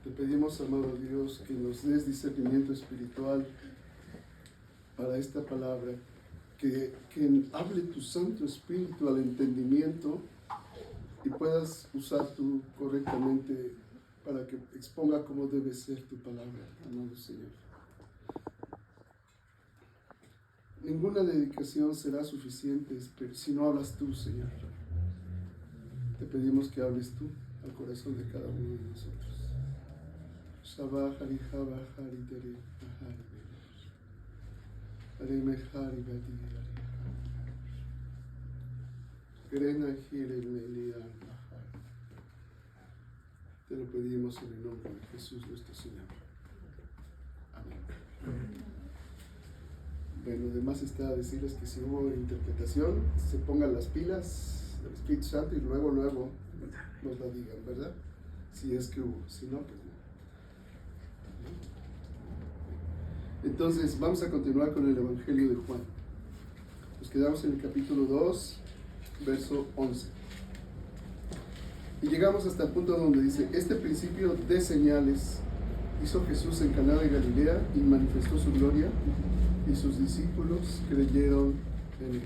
Te pedimos, amado Dios, que nos des discernimiento espiritual para esta palabra, que hable tu Santo Espíritu al entendimiento y puedas usar tú correctamente para que exponga cómo debe ser tu palabra, amado Señor. Ninguna dedicación será suficiente si no hablas tú, Señor. Te pedimos que hables tú al corazón de cada uno de nosotros. Shabbat Harihaba Haritere Harime Hari Badi Grena Hire Melia. Te lo pedimos en el nombre de Jesús nuestro Señor. Amén. Bueno, además está a decirles que si hubo interpretación, se pongan las pilas del Espíritu Santo y luego nos la digan, ¿verdad? Si es que hubo, si no, pues no. Entonces, vamos a continuar con el Evangelio de Juan. Nos quedamos en el capítulo 2, verso 11. Y llegamos hasta el punto donde dice: este principio de señales hizo Jesús en Caná de Galilea y manifestó su gloria, y sus discípulos creyeron en él.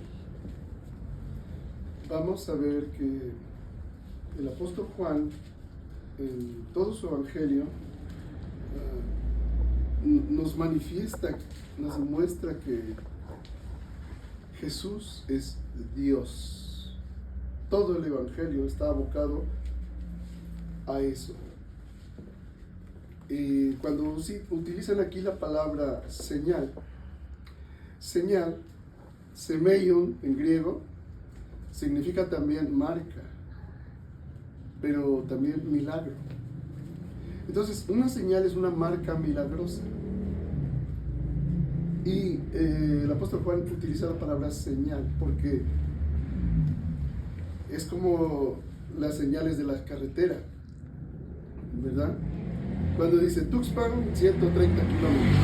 Vamos a ver que el apóstol Juan, en todo su evangelio, nos manifiesta, nos muestra que Jesús es Dios. Todo el evangelio está abocado a eso. Y cuando utilizan aquí la palabra señal, semeion en griego, significa también marca, pero también milagro. Entonces, una señal es una marca milagrosa. Y el apóstol Juan utiliza la palabra señal porque es como las señales de la carretera, ¿verdad? Cuando dice Tuxpan, 130 kilómetros.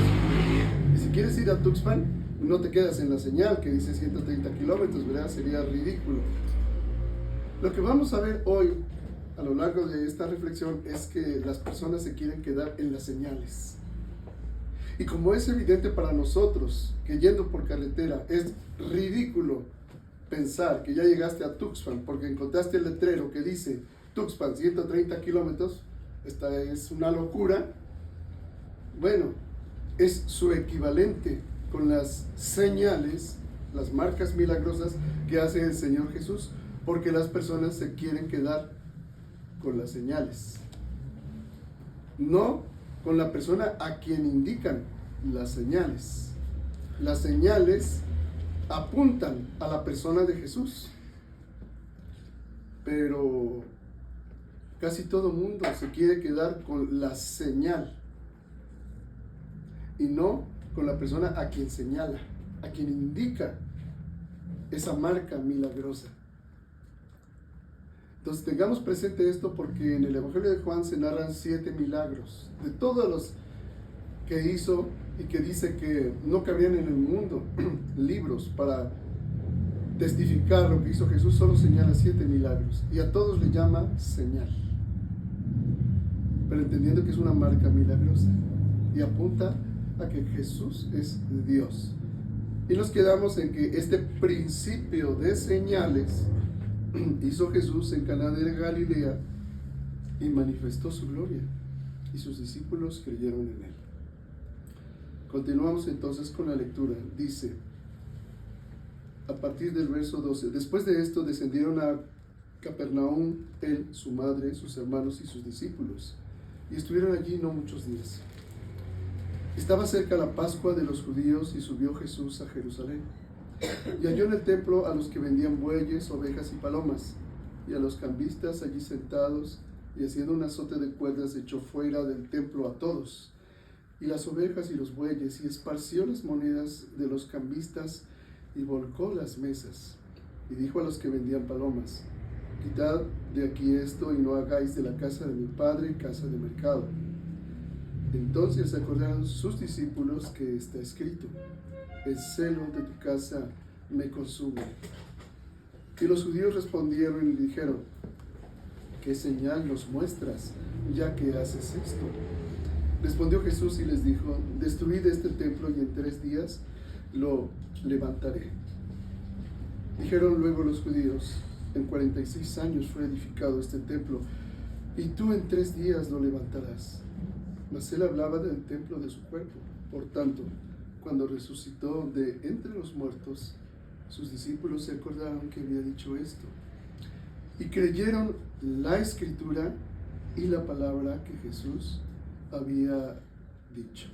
Y si quieres ir a Tuxpan, no te quedas en la señal que dice 130 kilómetros, ¿verdad? Sería ridículo. Lo que vamos a ver hoy, a lo largo de esta reflexión, es que las personas se quieren quedar en las señales. Y como es evidente para nosotros que yendo por carretera es ridículo pensar que ya llegaste a Tuxpan porque encontraste el letrero que dice Tuxpan 130 kilómetros, esta es una locura. Bueno, es su equivalente con las señales, las marcas milagrosas que hace el Señor Jesús, porque las personas se quieren quedar con las señales, no con la persona a quien indican las señales. Las señales apuntan a la persona de Jesús, pero casi todo el mundo se quiere quedar con la señal y no con la persona a quien señala, a quien indica esa marca milagrosa. Entonces tengamos presente esto porque en el Evangelio de Juan se narran 7 milagros. De todos los que hizo y que dice que no cabrían en el mundo libros para testificar lo que hizo Jesús, solo señala 7 milagros. Y a todos le llama señal. Pero entendiendo que es una marca milagrosa. Y apunta a que Jesús es Dios. Y nos quedamos en que este principio de señales hizo Jesús en Caná de Galilea y manifestó su gloria, y sus discípulos creyeron en él. Continuamos entonces con la lectura. Dice, a partir del verso 12: después de esto descendieron a Capernaum él, su madre, sus hermanos y sus discípulos, y estuvieron allí no muchos días. Estaba cerca la Pascua de los judíos y subió Jesús a Jerusalén. Y halló en el templo a los que vendían bueyes, ovejas y palomas, y a los cambistas allí sentados, y haciendo un azote de cuerdas echó fuera del templo a todos, y las ovejas y los bueyes, y esparció las monedas de los cambistas, y volcó las mesas. Y dijo a los que vendían palomas: quitad de aquí esto, y no hagáis de la casa de mi padre casa de mercado. Entonces acordaron sus discípulos que está escrito: el celo de tu casa me consume. Y los judíos respondieron y dijeron: ¿qué señal nos muestras ya que haces esto? Respondió Jesús y les dijo: destruid este templo y en 3 días lo levantaré. Dijeron luego los judíos: en 46 años fue edificado este templo, y tú en 3 días lo levantarás. Mas él hablaba del templo de su cuerpo. Por tanto, cuando resucitó de entre los muertos, sus discípulos se acordaron que había dicho esto, y creyeron la escritura y la palabra que Jesús había dicho.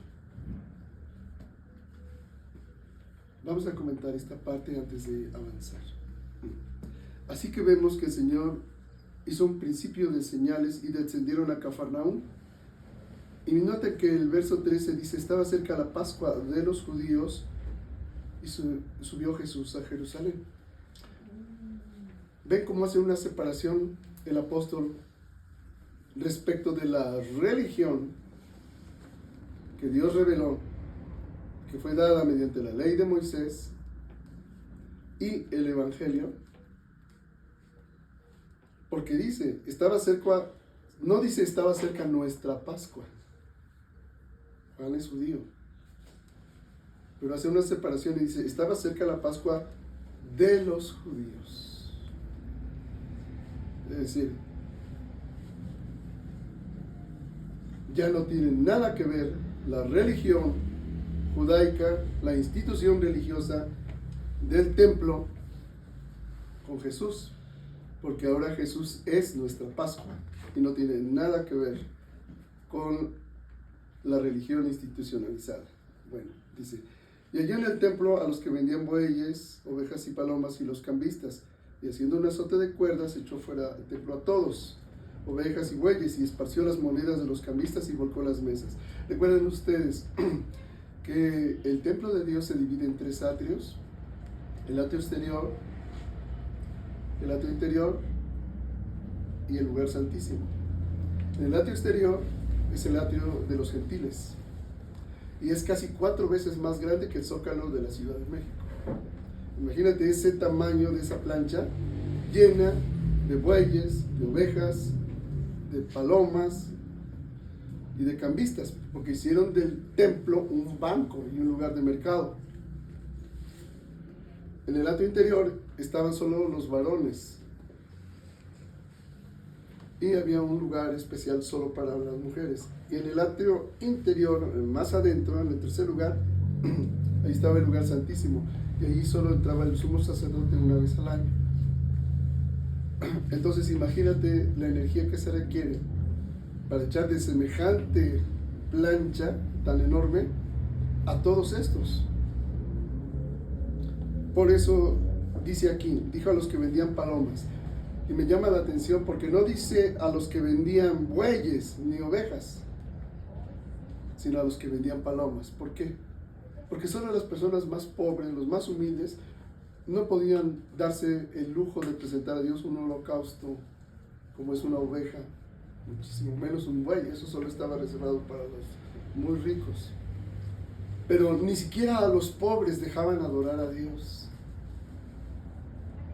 Vamos a comentar esta parte antes de avanzar. Así que vemos que el Señor hizo un principio de señales y descendieron a Cafarnaúm. Y nota que el verso 13 dice: estaba cerca la Pascua de los judíos y subió Jesús a Jerusalén. ¿Ven cómo hace una separación el apóstol respecto de la religión que Dios reveló, que fue dada mediante la ley de Moisés, y el evangelio? Porque dice, estaba cerca, no dice estaba cerca nuestra Pascua. Juan es judío, pero hace una separación y dice, estaba cerca la Pascua de los judíos. Es decir, ya no tiene nada que ver la religión judaica, la institución religiosa del templo, con Jesús, porque ahora Jesús es nuestra Pascua y no tiene nada que ver con la religión institucionalizada. Bueno, dice, y halló en el templo a los que vendían bueyes, ovejas y palomas, y los cambistas, y haciendo un azote de cuerdas echó fuera del templo a todos, ovejas y bueyes, y esparció las monedas de los cambistas y volcó las mesas. Recuerden ustedes que el templo de Dios se divide en 3 atrios: el atrio exterior, el atrio interior y el lugar santísimo. En el atrio exterior es el atrio de los gentiles y es casi 4 veces más grande que el Zócalo de la Ciudad de México. Imagínate ese tamaño de esa plancha llena de bueyes, de ovejas, de palomas y de cambistas, porque hicieron del templo un banco y un lugar de mercado. En el atrio interior estaban solo los varones y había un lugar especial solo para las mujeres. Y en el atrio interior, más adentro, en el tercer lugar, ahí estaba el lugar santísimo, y allí solo entraba el sumo sacerdote una vez al año. Entonces imagínate la energía que se requiere para echar de semejante plancha tan enorme a todos estos. Por eso dice aquí, dijo a los que vendían palomas. Y me llama la atención porque no dice a los que vendían bueyes ni ovejas, sino a los que vendían palomas. ¿Por qué? Porque solo las personas más pobres, los más humildes, no podían darse el lujo de presentar a Dios un holocausto como es una oveja, muchísimo menos un buey. Eso solo estaba reservado para los muy ricos. Pero ni siquiera a los pobres dejaban adorar a Dios.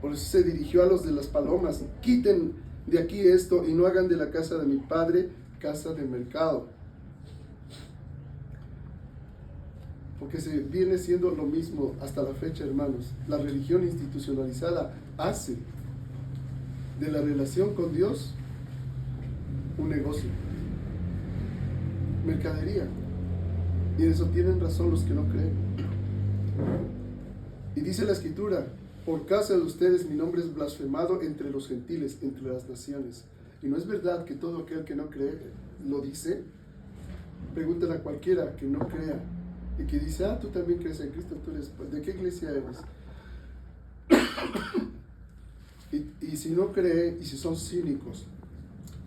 Por eso se dirigió a los de las palomas: quiten de aquí esto y no hagan de la casa de mi padre casa de mercado. Porque se viene siendo lo mismo hasta la fecha, hermanos. La religión institucionalizada hace de la relación con Dios un negocio, mercadería. Y en eso tienen razón los que no creen. Y dice la Escritura: por causa de ustedes mi nombre es blasfemado entre los gentiles, entre las naciones. Y no es verdad que todo aquel que no cree lo dice. Pregúntale a cualquiera que no crea y que dice: tú también crees en Cristo, tú eres, ¿de qué iglesia eres? y si no cree, y si son cínicos,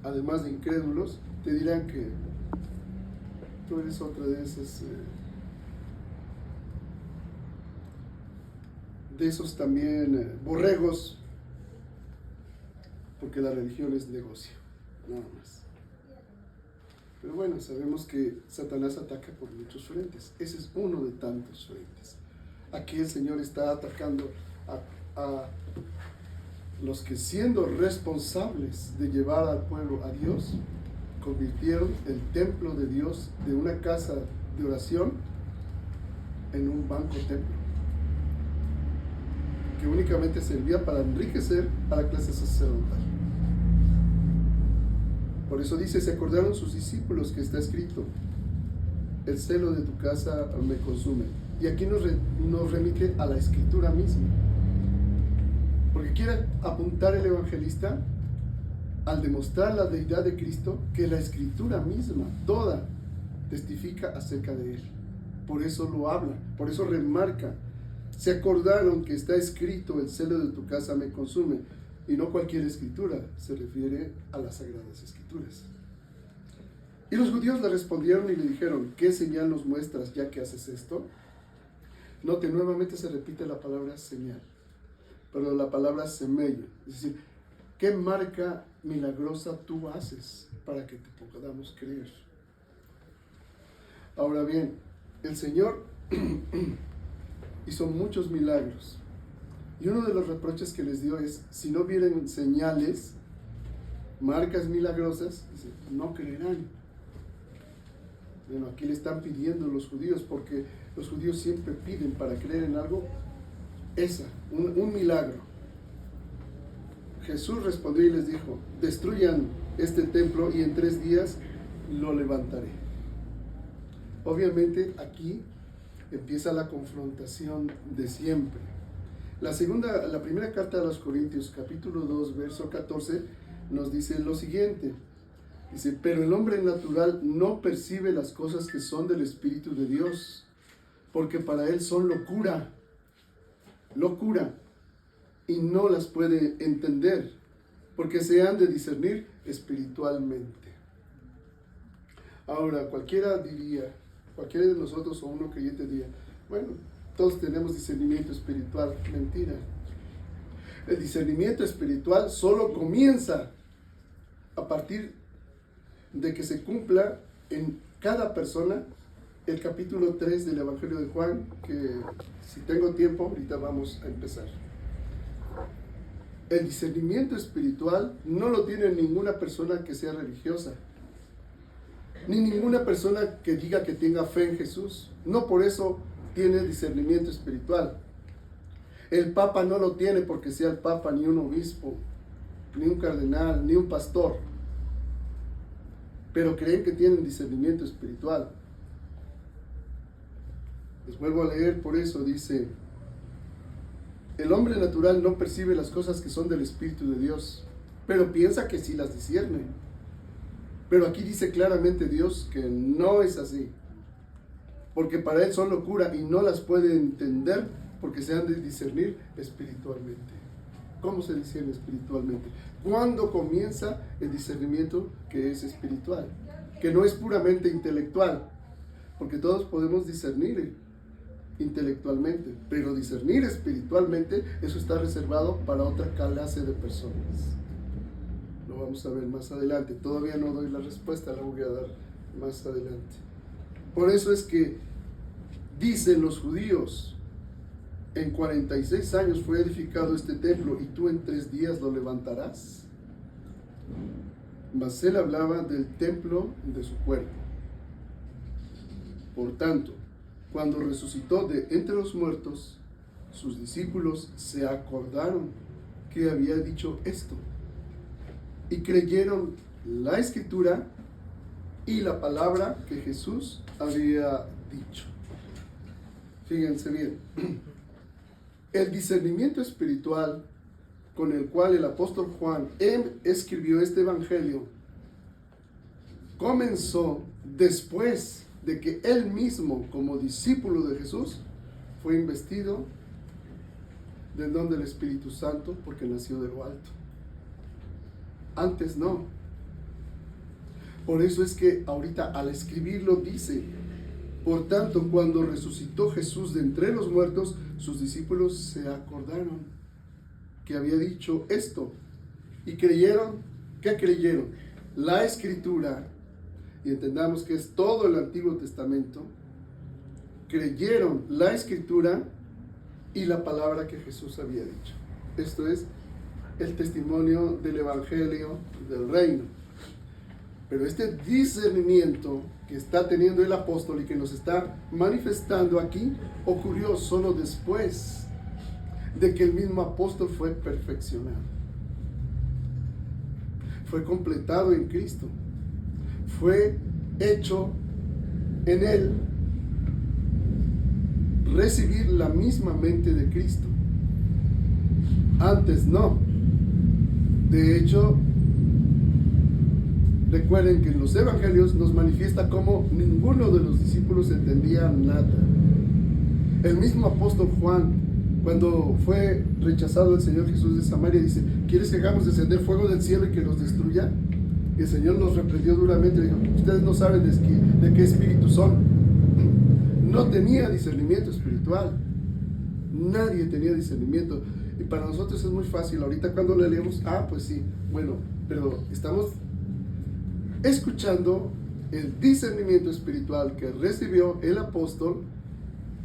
además de incrédulos, te dirán que tú eres otra de esas de esos también borregos, porque la religión es negocio, nada más. Pero bueno, sabemos que Satanás ataca por muchos frentes. Ese es uno de tantos frentes. Aquí el Señor está atacando a los que siendo responsables de llevar al pueblo a Dios, convirtieron el templo de Dios de una casa de oración en un banco templo, que únicamente servía para enriquecer a la clase sacerdotal. Por eso dice, se acordaron sus discípulos que está escrito, el celo de tu casa me consume. Y aquí nos remite a la escritura misma. Porque quiere apuntar el evangelista al demostrar la deidad de Cristo, que la escritura misma, toda, testifica acerca de él. Por eso lo habla, por eso remarca. Se acordaron que está escrito, el celo de tu casa me consume. Y no cualquier escritura, se refiere a las Sagradas Escrituras. Y los judíos le respondieron y le dijeron, ¿qué señal nos muestras ya que haces esto? Note, nuevamente se repite la palabra señal, pero la palabra semello. Es decir, ¿qué marca milagrosa tú haces para que te podamos creer? Ahora bien, el Señor hizo muchos milagros. Y uno de los reproches que les dio es, si no vieren señales, marcas milagrosas, dice, no creerán. Bueno, aquí le están pidiendo los judíos, porque los judíos siempre piden para creer en algo, un milagro. Jesús respondió y les dijo, destruyan este templo y en 3 días lo levantaré. Obviamente aquí empieza la confrontación de siempre. La primera carta a los Corintios, capítulo 2, verso 14, nos dice lo siguiente. Dice, pero el hombre natural no percibe las cosas que son del Espíritu de Dios, porque para él son locura, y no las puede entender, porque se han de discernir espiritualmente. Ahora, cualquiera de nosotros o uno creyente diría, bueno, todos tenemos discernimiento espiritual. Mentira. El discernimiento espiritual solo comienza a partir de que se cumpla en cada persona el capítulo 3 del Evangelio de Juan, que si tengo tiempo, ahorita vamos a empezar. El discernimiento espiritual no lo tiene ninguna persona que sea religiosa, ni ninguna persona que diga que tenga fe en Jesús. No por eso tiene discernimiento espiritual. El Papa no lo tiene porque sea el Papa, ni un obispo, ni un cardenal, ni un pastor. Pero creen que tienen discernimiento espiritual. Les vuelvo a leer, por eso dice, el hombre natural no percibe las cosas que son del Espíritu de Dios, pero piensa que sí las discierne. Pero aquí dice claramente Dios que no es así, porque para él son locura y no las puede entender porque se han de discernir espiritualmente. ¿Cómo se discierne espiritualmente? ¿Cuándo comienza el discernimiento que es espiritual? Que no es puramente intelectual, porque todos podemos discernir intelectualmente, pero discernir espiritualmente, eso está reservado para otra clase de personas. Lo vamos a ver más adelante. Todavía no doy la respuesta, la voy a dar más adelante. Por eso es que dicen los judíos, en 46 años fue edificado este templo y tú en 3 días lo levantarás. Mas él hablaba del templo de su cuerpo. Por tanto, cuando resucitó de entre los muertos, sus discípulos se acordaron que había dicho esto y creyeron la escritura y la palabra que Jesús había dicho. Fíjense bien, el discernimiento espiritual con el cual el apóstol Juan escribió este evangelio comenzó después de que él mismo, como discípulo de Jesús, fue investido del don del Espíritu Santo porque nació de lo alto. Antes no. Por eso es que ahorita al escribirlo dice, por tanto, cuando resucitó Jesús de entre los muertos, sus discípulos se acordaron que había dicho esto y creyeron. ¿Qué creyeron? La Escritura, y entendamos que es todo el Antiguo Testamento. Creyeron la Escritura y la palabra que Jesús había dicho. Esto es el testimonio del Evangelio del reino. Pero este discernimiento que está teniendo el apóstol y que nos está manifestando aquí ocurrió solo después de que el mismo apóstol fue perfeccionado. Fue completado en Cristo. Fue hecho en él recibir la misma mente de Cristo. Antes no. De hecho, recuerden que en los evangelios nos manifiesta cómo ninguno de los discípulos entendía nada. El mismo apóstol Juan, cuando fue rechazado el Señor Jesús de Samaria, dice: ¿quieres que hagamos descender fuego del cielo y que los destruya? Y el Señor los reprendió duramente y dijo: ustedes no saben de qué espíritu son. No tenía discernimiento espiritual. Nadie tenía discernimiento. Y para nosotros es muy fácil. Ahorita cuando le leemos, pues sí, bueno, pero estamos escuchando el discernimiento espiritual que recibió el apóstol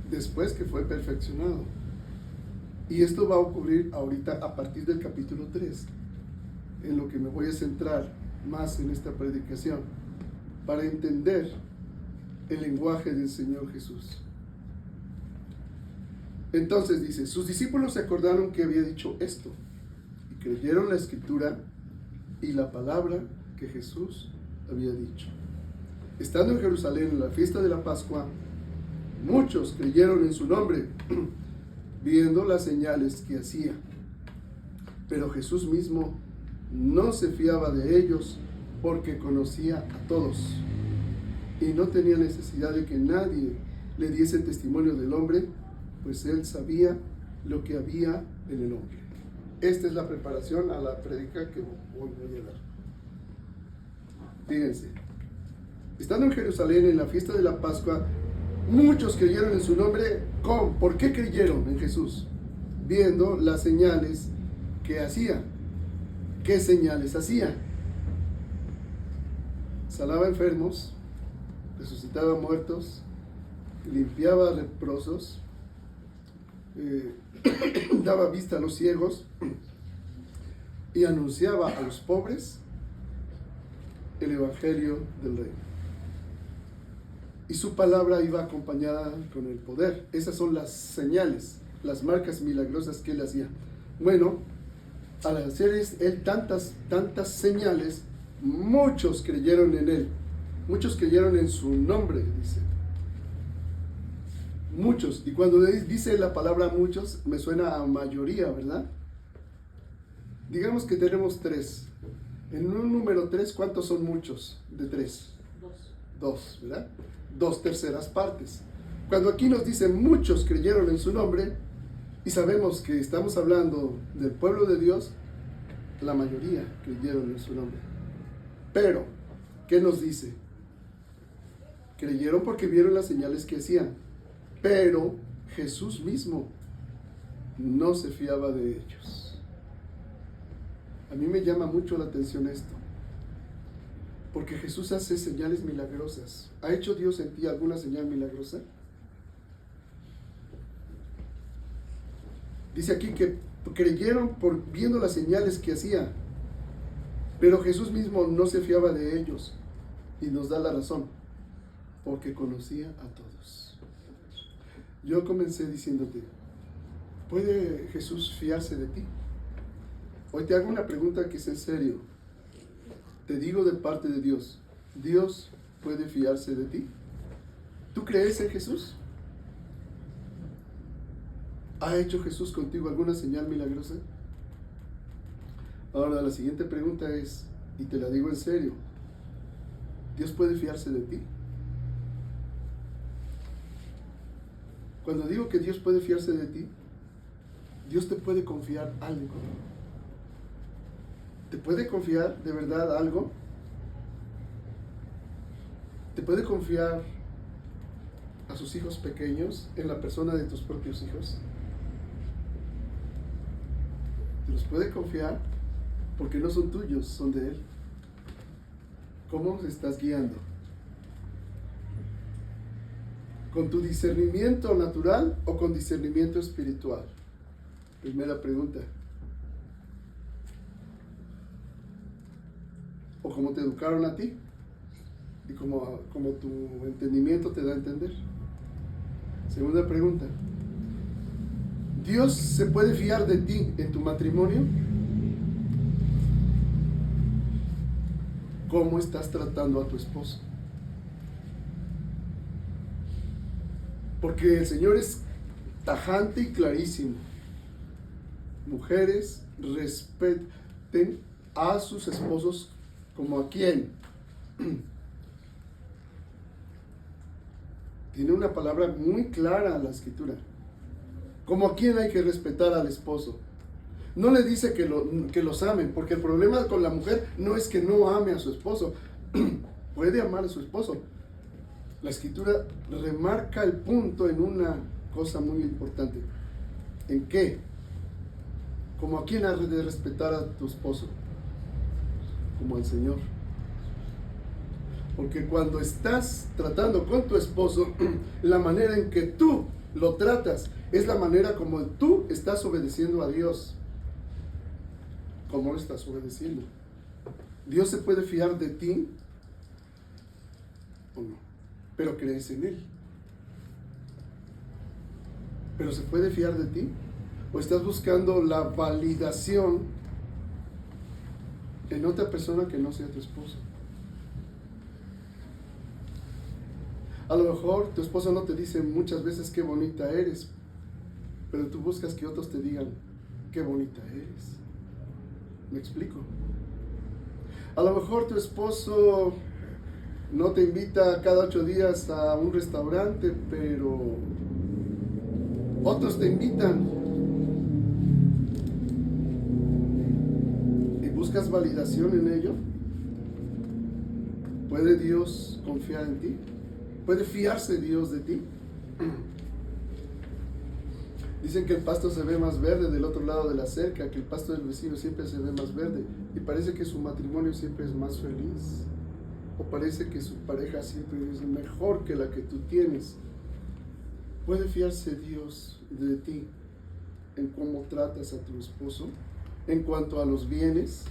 después que fue perfeccionado. Y esto va a ocurrir ahorita a partir del capítulo 3, en lo que me voy a centrar más en esta predicación, para entender el lenguaje del Señor Jesús. Entonces dice: sus discípulos se acordaron que había dicho esto y creyeron la escritura y la palabra que Jesús había dicho. Estando en Jerusalén en la fiesta de la Pascua, muchos creyeron en su nombre, viendo las señales que hacía. Pero Jesús mismo no se fiaba de ellos, porque conocía a todos y no tenía necesidad de que nadie le diese testimonio del hombre, pues él sabía lo que había en el hombre. Esta es la preparación a la prédica que hoy voy a dar. Fíjense, estando en Jerusalén en la fiesta de la Pascua, muchos creyeron en su nombre. ¿Cómo? ¿Por qué creyeron en Jesús? Viendo las señales que hacía. ¿Qué señales hacía? Sanaba enfermos, resucitaba muertos, limpiaba leprosos, daba vista a los ciegos y anunciaba a los pobres el evangelio del reino. Y su palabra iba acompañada con el poder. Esas son las señales, las marcas milagrosas que él hacía. Bueno, al hacer él tantas señales, muchos creyeron en él. Muchos creyeron en su nombre, dice. Muchos. Y cuando dice la palabra muchos, me suena a mayoría, ¿verdad? Digamos que tenemos 3. En un número 3, ¿cuántos son muchos de 3? 2, ¿verdad? 2/3 partes. Cuando aquí nos dice muchos creyeron en su nombre, y sabemos que estamos hablando del pueblo de Dios, la mayoría creyeron en su nombre. Pero, ¿qué nos dice? Creyeron porque vieron las señales que hacían, pero Jesús mismo no se fiaba de ellos. A mí me llama mucho la atención esto, porque Jesús hace señales milagrosas. ¿Ha hecho Dios en ti alguna señal milagrosa? Dice aquí que creyeron por viendo las señales que hacía, pero Jesús mismo no se fiaba de ellos, y nos da la razón, porque conocía a todos. Yo comencé diciéndote: ¿puede Jesús fiarse de ti? Hoy te hago una pregunta que es en serio. Te digo de parte de Dios: ¿Dios puede fiarse de ti? ¿Tú crees en Jesús? ¿Ha hecho Jesús contigo alguna señal milagrosa? Ahora la siguiente pregunta es, y te la digo en serio: ¿Dios puede fiarse de ti? Cuando digo que Dios puede fiarse de ti, Dios te puede confiar algo. ¿Te puede confiar de verdad algo? ¿Te puede confiar a sus hijos pequeños en la persona de tus propios hijos? ¿Te los puede confiar? Porque no son tuyos, son de Él. ¿Cómo te estás guiando? ¿Con tu discernimiento natural o con discernimiento espiritual? Primera pregunta. o como te educaron a ti y como tu entendimiento te da a entender. Segunda pregunta: ¿Dios se puede fiar de ti en tu matrimonio? ¿Cómo estás tratando a tu esposo? Porque el Señor es tajante y clarísimo. Mujeres, respeten a sus esposos como a quién. Tiene una palabra muy clara en la Escritura. Como a quién hay que respetar al esposo. No le dice que los amen, porque el problema con la mujer no es que no ame a su esposo. Puede amar a su esposo. La Escritura remarca el punto en una cosa muy importante. ¿En qué? ¿Como a quién has de respetar a tu esposo? Como al Señor. Porque cuando estás tratando con tu esposo, la manera en que tú lo tratas es la manera como tú estás obedeciendo a Dios. ¿Cómo lo estás obedeciendo? ¿Dios se puede fiar de ti o no? Pero crees en Él. ¿Pero se puede fiar de ti? ¿O estás buscando la validación en otra persona que no sea tu esposo? A lo mejor tu esposo no te dice muchas veces qué bonita eres, pero tú buscas que otros te digan qué bonita eres. ¿Me explico? A lo mejor tu esposo no te invita cada 8 días a un restaurante, pero otros te invitan. ¿Y buscas validación en ello? ¿Puede Dios confiar en ti? ¿Puede fiarse Dios de ti? Dicen que el pasto se ve más verde del otro lado de la cerca, que el pasto del vecino siempre se ve más verde, y parece que su matrimonio siempre es más feliz, o parece que su pareja siempre es mejor que la que tú tienes. ¿Puede fiarse Dios de ti en cómo tratas a tu esposo en cuanto a los bienes?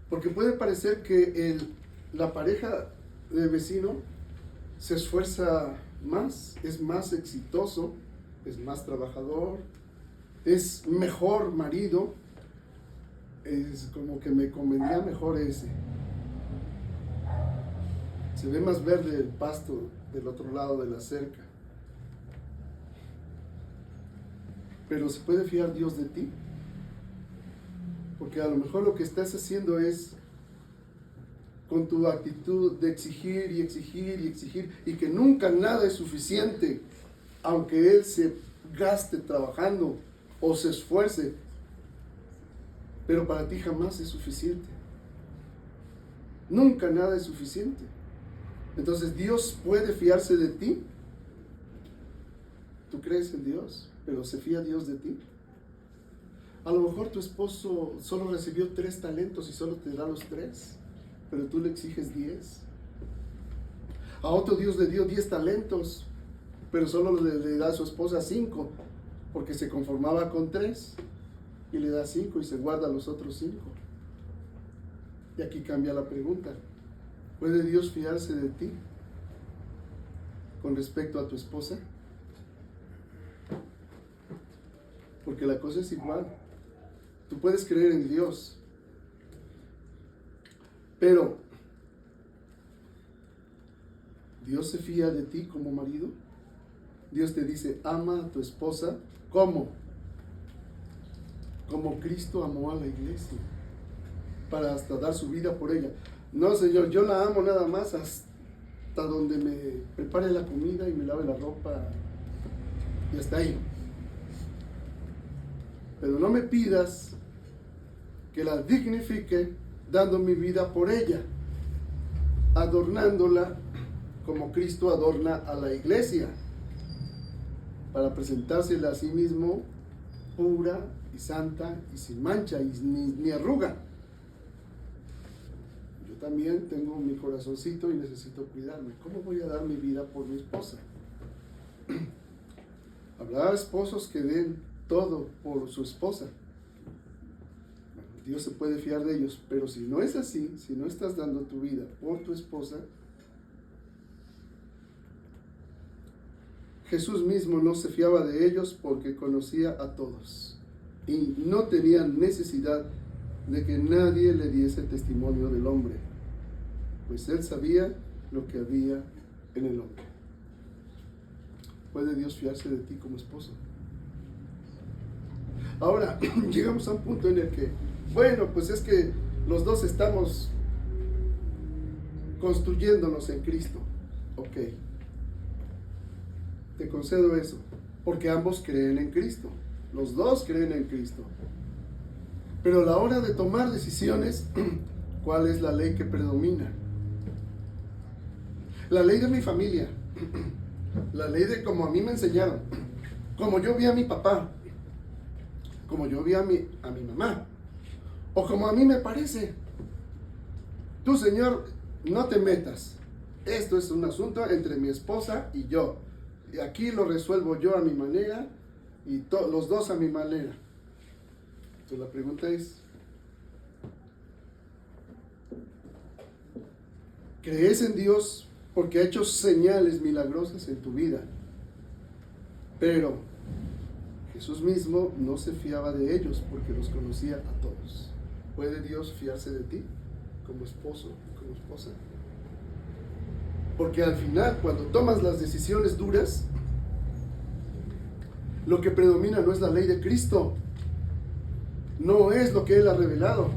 Porque puede parecer que la pareja del vecino se esfuerza más, es más exitoso, es más trabajador, es mejor marido, es como que me convendría mejor ese. Se ve más verde el pasto del otro lado de la cerca. Pero ¿se puede fiar Dios de ti? Porque a lo mejor lo que estás haciendo es con tu actitud de exigir y exigir y exigir, y que nunca nada es suficiente, aunque Él se gaste trabajando o se esfuerce, pero para ti jamás es suficiente. Nunca nada es suficiente. Entonces, ¿Dios puede fiarse de ti? Tú crees en Dios, pero ¿se fía Dios de ti? A lo mejor tu esposo solo recibió 3 talentos y solo te da los 3, pero tú le exiges 10. A otro Dios le dio 10 talentos, pero solo le da a su esposa 5, porque se conformaba con 3, y le da 5 y se guarda los otros 5. Y aquí cambia la pregunta: ¿puede Dios fiarse de ti con respecto a tu esposa? Porque la cosa es igual. Tú puedes creer en Dios, pero ¿Dios se fía de ti como marido? Dios te dice: ama a tu esposa. ¿Cómo? Como Cristo amó a la iglesia, para hasta dar su vida por ella. No, Señor, yo la amo nada más hasta donde me prepare la comida y me lave la ropa, y hasta ahí. Pero no me pidas que la dignifique dando mi vida por ella, adornándola como Cristo adorna a la iglesia, para presentársela a sí mismo pura y santa y sin mancha y ni arruga. Yo también tengo mi corazoncito y necesito cuidarme. ¿Cómo voy a dar mi vida por mi esposa? Habrá esposos que den todo por su esposa. Dios se puede fiar de ellos, pero si no es así, si no estás dando tu vida por tu esposa, Jesús mismo no se fiaba de ellos porque conocía a todos y no tenía necesidad de que nadie le diese testimonio del hombre, pues él sabía lo que había en el hombre. ¿Puede Dios fiarse de ti como esposo? Ahora, llegamos a un punto en el que, bueno, pues es que los dos estamos construyéndonos en Cristo. Ok, te concedo eso, porque ambos creen en Cristo. Los dos creen en Cristo. Pero a la hora de tomar decisiones, ¿cuál es la ley que predomina? La ley de mi familia, la ley de como a mí me enseñaron, como yo vi a mi papá, como yo vi a mi mamá, o como a mí me parece. Tú, Señor, no te metas. Esto es un asunto entre mi esposa y yo. Y aquí lo resuelvo yo a mi manera y los dos a mi manera. Entonces la pregunta es, ¿crees en Dios porque ha hecho señales milagrosas en tu vida? Pero Jesús mismo no se fiaba de ellos porque los conocía a todos. ¿Puede Dios fiarse de ti como esposo, como esposa? Porque al final, cuando tomas las decisiones duras, lo que predomina no es la ley de Cristo, no es lo que Él ha revelado,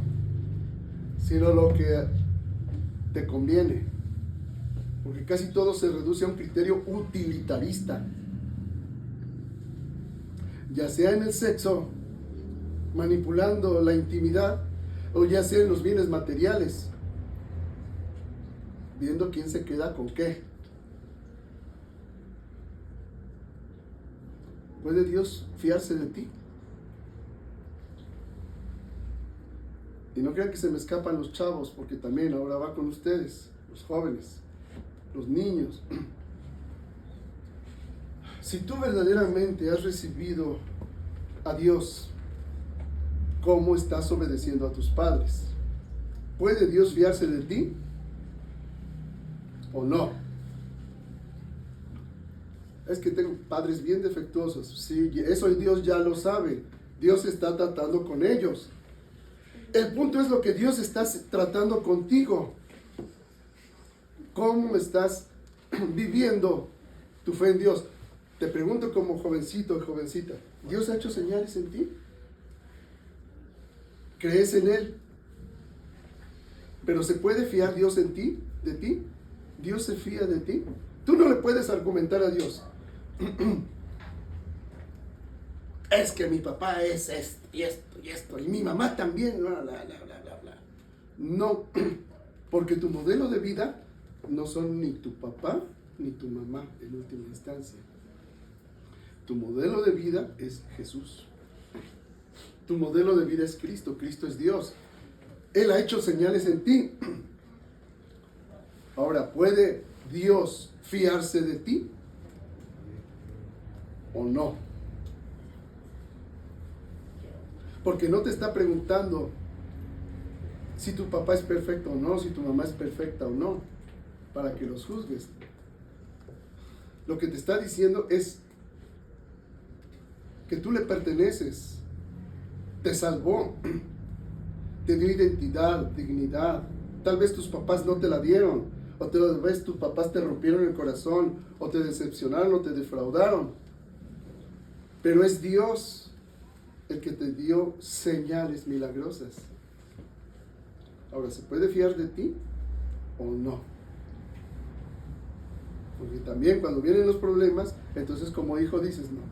sino lo que te conviene. Porque casi todo se reduce a un criterio utilitarista, ya sea en el sexo, manipulando la intimidad, o ya sea en los bienes materiales, viendo quién se queda con qué. ¿Puede Dios fiarse de ti? Y no crean que se me escapan los chavos, porque también ahora va con ustedes, los jóvenes, los niños. Si tú verdaderamente has recibido a Dios, ¿cómo estás obedeciendo a tus padres? ¿Puede Dios fiarse de ti o no? Es que tengo padres bien defectuosos. Sí, eso Dios ya lo sabe. Dios está tratando con ellos. El punto es lo que Dios está tratando contigo. ¿Cómo estás viviendo tu fe en Dios? Te pregunto como jovencito o jovencita, ¿Dios ha hecho señales en ti? ¿Crees en Él? ¿Pero se puede fiar Dios en ti, de ti? ¿Dios se fía de ti? Tú no le puedes argumentar a Dios. Es que mi papá es esto y esto y esto, y mi mamá también, bla, bla, bla, bla, bla, bla. No, porque tu modelo de vida no son ni tu papá ni tu mamá en última instancia. Tu modelo de vida es Jesús. Tu modelo de vida es Cristo. Cristo es Dios. Él ha hecho señales en ti. Ahora, ¿puede Dios fiarse de ti o no? Porque no te está preguntando si tu papá es perfecto o no, si tu mamá es perfecta o no, para que los juzgues. Lo que te está diciendo es que tú le perteneces, te salvó, te dio identidad, dignidad. Tal vez tus papás no te la dieron, o tal vez tus papás te rompieron el corazón, o te decepcionaron, o te defraudaron. Pero es Dios el que te dio señales milagrosas. Ahora, ¿se puede fiar de ti o no? Porque también cuando vienen los problemas, entonces como hijo dices, no.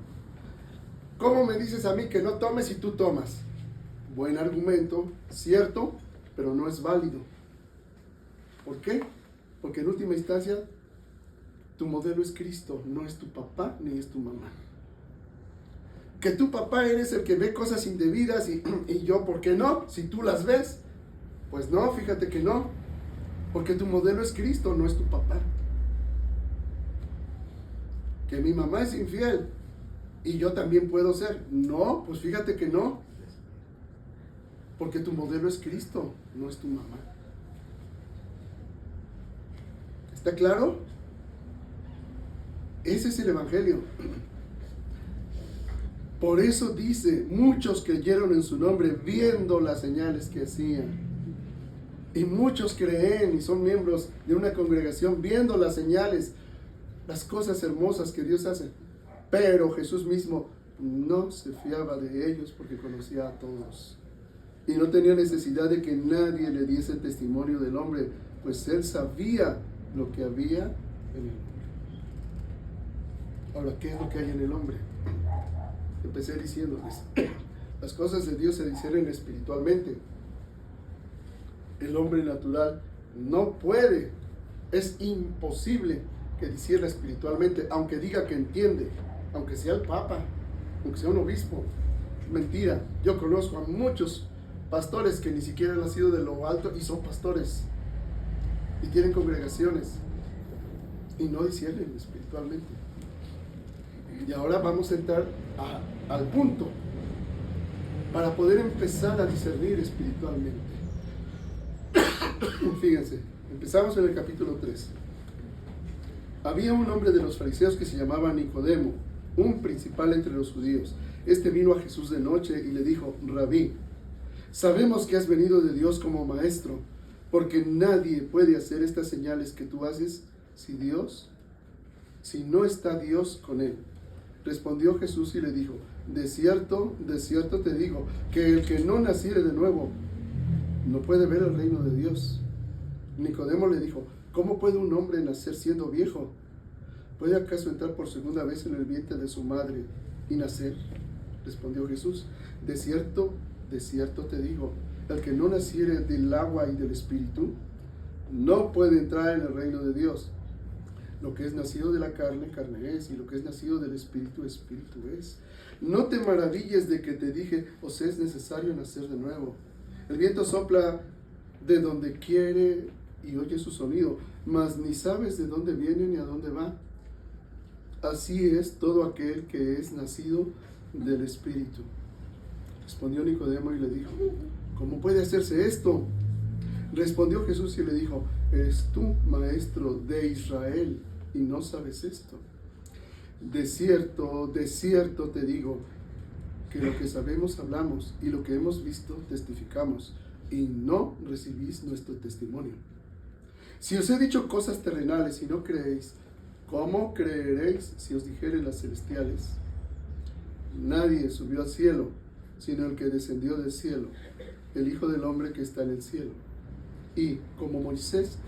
¿Cómo me dices a mí que no tomes y tú tomas? Buen argumento, cierto, pero no es válido. ¿Por qué? Porque en última instancia, tu modelo es Cristo, no es tu papá ni es tu mamá. Que tu papá eres el que ve cosas indebidas y yo, ¿por qué no? Si tú las ves, pues no, fíjate que no. Porque tu modelo es Cristo, no es tu papá. Que mi mamá es infiel y yo también puedo ser. No, pues fíjate que no. Porque tu modelo es Cristo, no es tu mamá. ¿Está claro? Ese es el Evangelio. Por eso dice, muchos creyeron en su nombre viendo las señales que hacían. Y muchos creen y son miembros de una congregación viendo las señales, las cosas hermosas que Dios hace. Pero Jesús mismo no se fiaba de ellos porque conocía a todos. Y no tenía necesidad de que nadie le diese testimonio del hombre, pues él sabía lo que había en el hombre. Ahora, ¿qué es lo que hay en el hombre? Empecé diciéndoles, las cosas de Dios se disciernen espiritualmente. El hombre natural no puede, es imposible que discierna espiritualmente, aunque diga que entiende, aunque sea el papa, aunque sea un obispo. Mentira, yo conozco a muchos pastores que ni siquiera han nacido de lo alto y son pastores y tienen congregaciones y no disciernen espiritualmente. Y ahora vamos a entrar al punto para poder empezar a discernir espiritualmente. Fíjense, empezamos en el capítulo 3. Había un hombre de los fariseos que se llamaba Nicodemo, un principal entre los judíos. Este vino a Jesús de noche y le dijo: Rabí, sabemos que has venido de Dios como maestro, porque nadie puede hacer estas señales que tú haces si no está Dios con él. Respondió Jesús y le dijo: de cierto te digo, que el que no naciere de nuevo no puede ver el reino de Dios. Nicodemo le dijo: ¿cómo puede un hombre nacer siendo viejo? ¿Puede acaso entrar por segunda vez en el vientre de su madre y nacer? Respondió Jesús: de cierto te digo, el que no naciere del agua y del espíritu no puede entrar en el reino de Dios. Lo que es nacido de la carne, carne es, y lo que es nacido del espíritu, espíritu es. No te maravilles de que te dije: os es necesario nacer de nuevo. El viento sopla de donde quiere y oye su sonido, mas ni sabes de dónde viene ni a dónde va. Así es todo aquel que es nacido del Espíritu. Respondió Nicodemo y le dijo: ¿cómo puede hacerse esto? Respondió Jesús y le dijo: ¿eres tú maestro de Israel y no sabes esto? De cierto te digo, que lo que sabemos hablamos y lo que hemos visto testificamos, y no recibís nuestro testimonio. Si os he dicho cosas terrenales y no creéis, ¿cómo creeréis si os dijere las celestiales? Nadie subió al cielo, sino el que descendió del cielo, el Hijo del Hombre que está en el cielo. Y como Moisés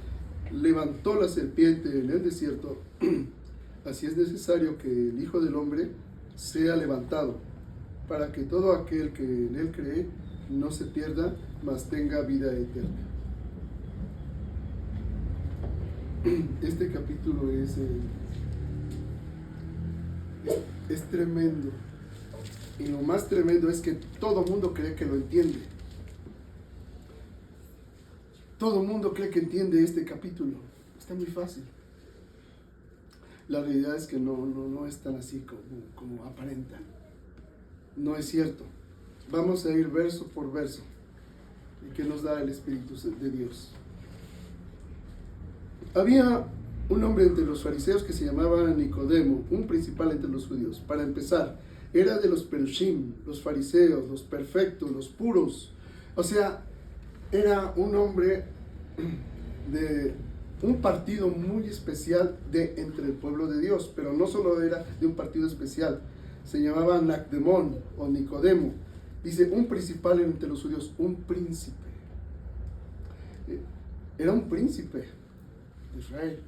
levantó la serpiente en el desierto, así es necesario que el Hijo del Hombre sea levantado, para que todo aquel que en él cree no se pierda, mas tenga vida eterna. Este capítulo es tremendo. Y lo más tremendo es que todo mundo cree que lo entiende. Todo mundo cree que entiende este capítulo. Está muy fácil. La realidad es que no es tan así como aparenta. No es cierto. Vamos a ir verso por verso. ¿Y qué nos da el Espíritu de Dios? Había un hombre entre los fariseos que se llamaba Nicodemo, un principal entre los judíos. Para empezar, era de los perushim, los fariseos, los perfectos, los puros. O sea, era un hombre de un partido muy especial entre el pueblo de Dios, pero no solo era de un partido especial, se llamaba Nacdemón o Nicodemo. Dice, un principal entre los judíos, un príncipe. Era un príncipe de Israel.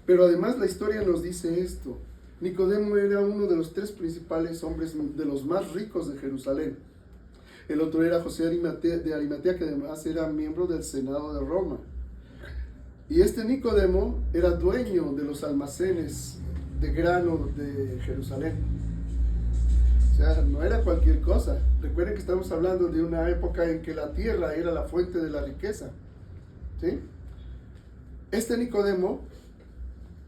Pero además la historia nos dice esto: Nicodemo era uno de los 3 principales hombres, de los más ricos de Jerusalén. El otro era José de Arimatea, que además era miembro del Senado de Roma. Y este Nicodemo era dueño de los almacenes de grano de Jerusalén. O sea, no era cualquier cosa. Recuerden que estamos hablando de una época en que la tierra era la fuente de la riqueza. ¿Sí? Este Nicodemo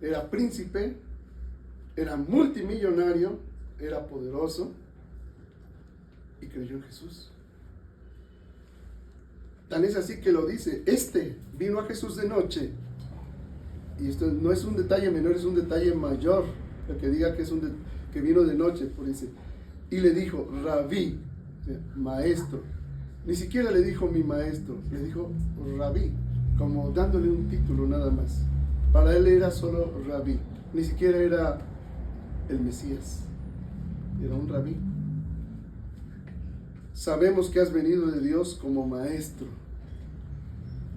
era príncipe, era multimillonario, era poderoso y creyó en Jesús. Tan es así que lo dice, vino a Jesús de noche. Y esto no es un detalle menor, es un detalle mayor. El que diga que vino de noche, por dice. Y le dijo, Rabí, o sea, maestro. Ni siquiera le dijo mi maestro, le dijo Rabí, como dándole un título nada más. Para él era solo Rabí, ni siquiera era el Mesías, era un Rabí. Sabemos que has venido de Dios como maestro,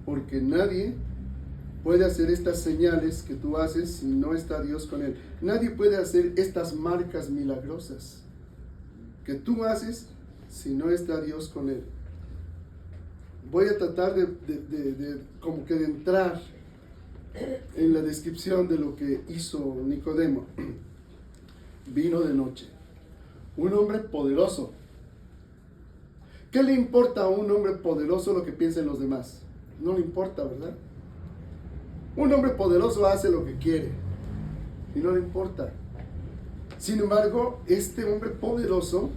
porque nadie puede hacer estas señales que tú haces si no está Dios con él. Nadie puede hacer estas marcas milagrosas que tú haces si no está Dios con él. Voy a tratar como que de entrar en la descripción de lo que hizo Nicodemo. Vino de noche, un hombre poderoso. ¿Qué le importa a un hombre poderoso lo que piensen los demás? No le importa, ¿verdad? Un hombre poderoso hace lo que quiere y no le importa. Sin embargo, este hombre poderoso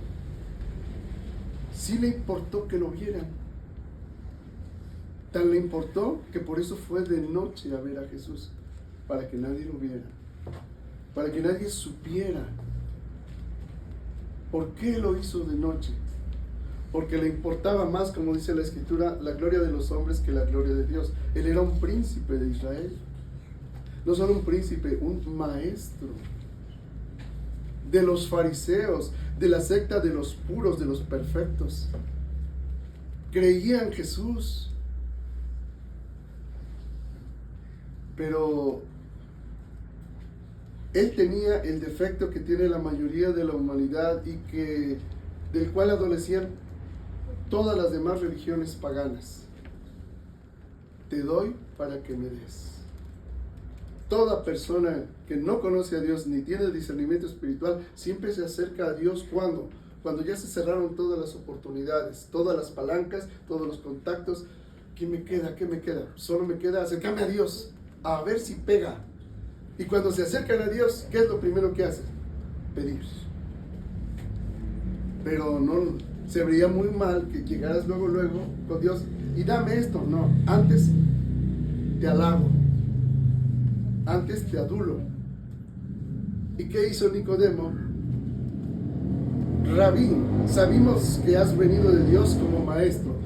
sí le importó que lo vieran. Tan le importó que por eso fue de noche a ver a Jesús, para que nadie lo viera, para que nadie supiera. ¿Por qué lo hizo de noche? Porque le importaba más, como dice la Escritura, la gloria de los hombres que la gloria de Dios. Él era un príncipe de Israel. No solo un príncipe, un maestro de los fariseos, de la secta de los puros, de los perfectos. Creía en Jesús. Pero él tenía el defecto que tiene la mayoría de la humanidad y del cual adolecían todas las demás religiones paganas. Te doy para que me des. Toda persona que no conoce a Dios ni tiene discernimiento espiritual siempre se acerca a Dios cuando ya se cerraron todas las oportunidades, todas las palancas, todos los contactos. ¿Qué me queda? ¿Qué me queda? Solo me queda acercarme a Dios, a ver si pega. Y cuando se acercan a Dios, ¿qué es lo primero que hacen? Pedir. Pero no, se vería muy mal que llegaras luego con Dios y dame esto. No, antes te alabo, antes te adulo. ¿Y qué hizo Nicodemo? Rabí, sabemos que has venido de Dios como maestro.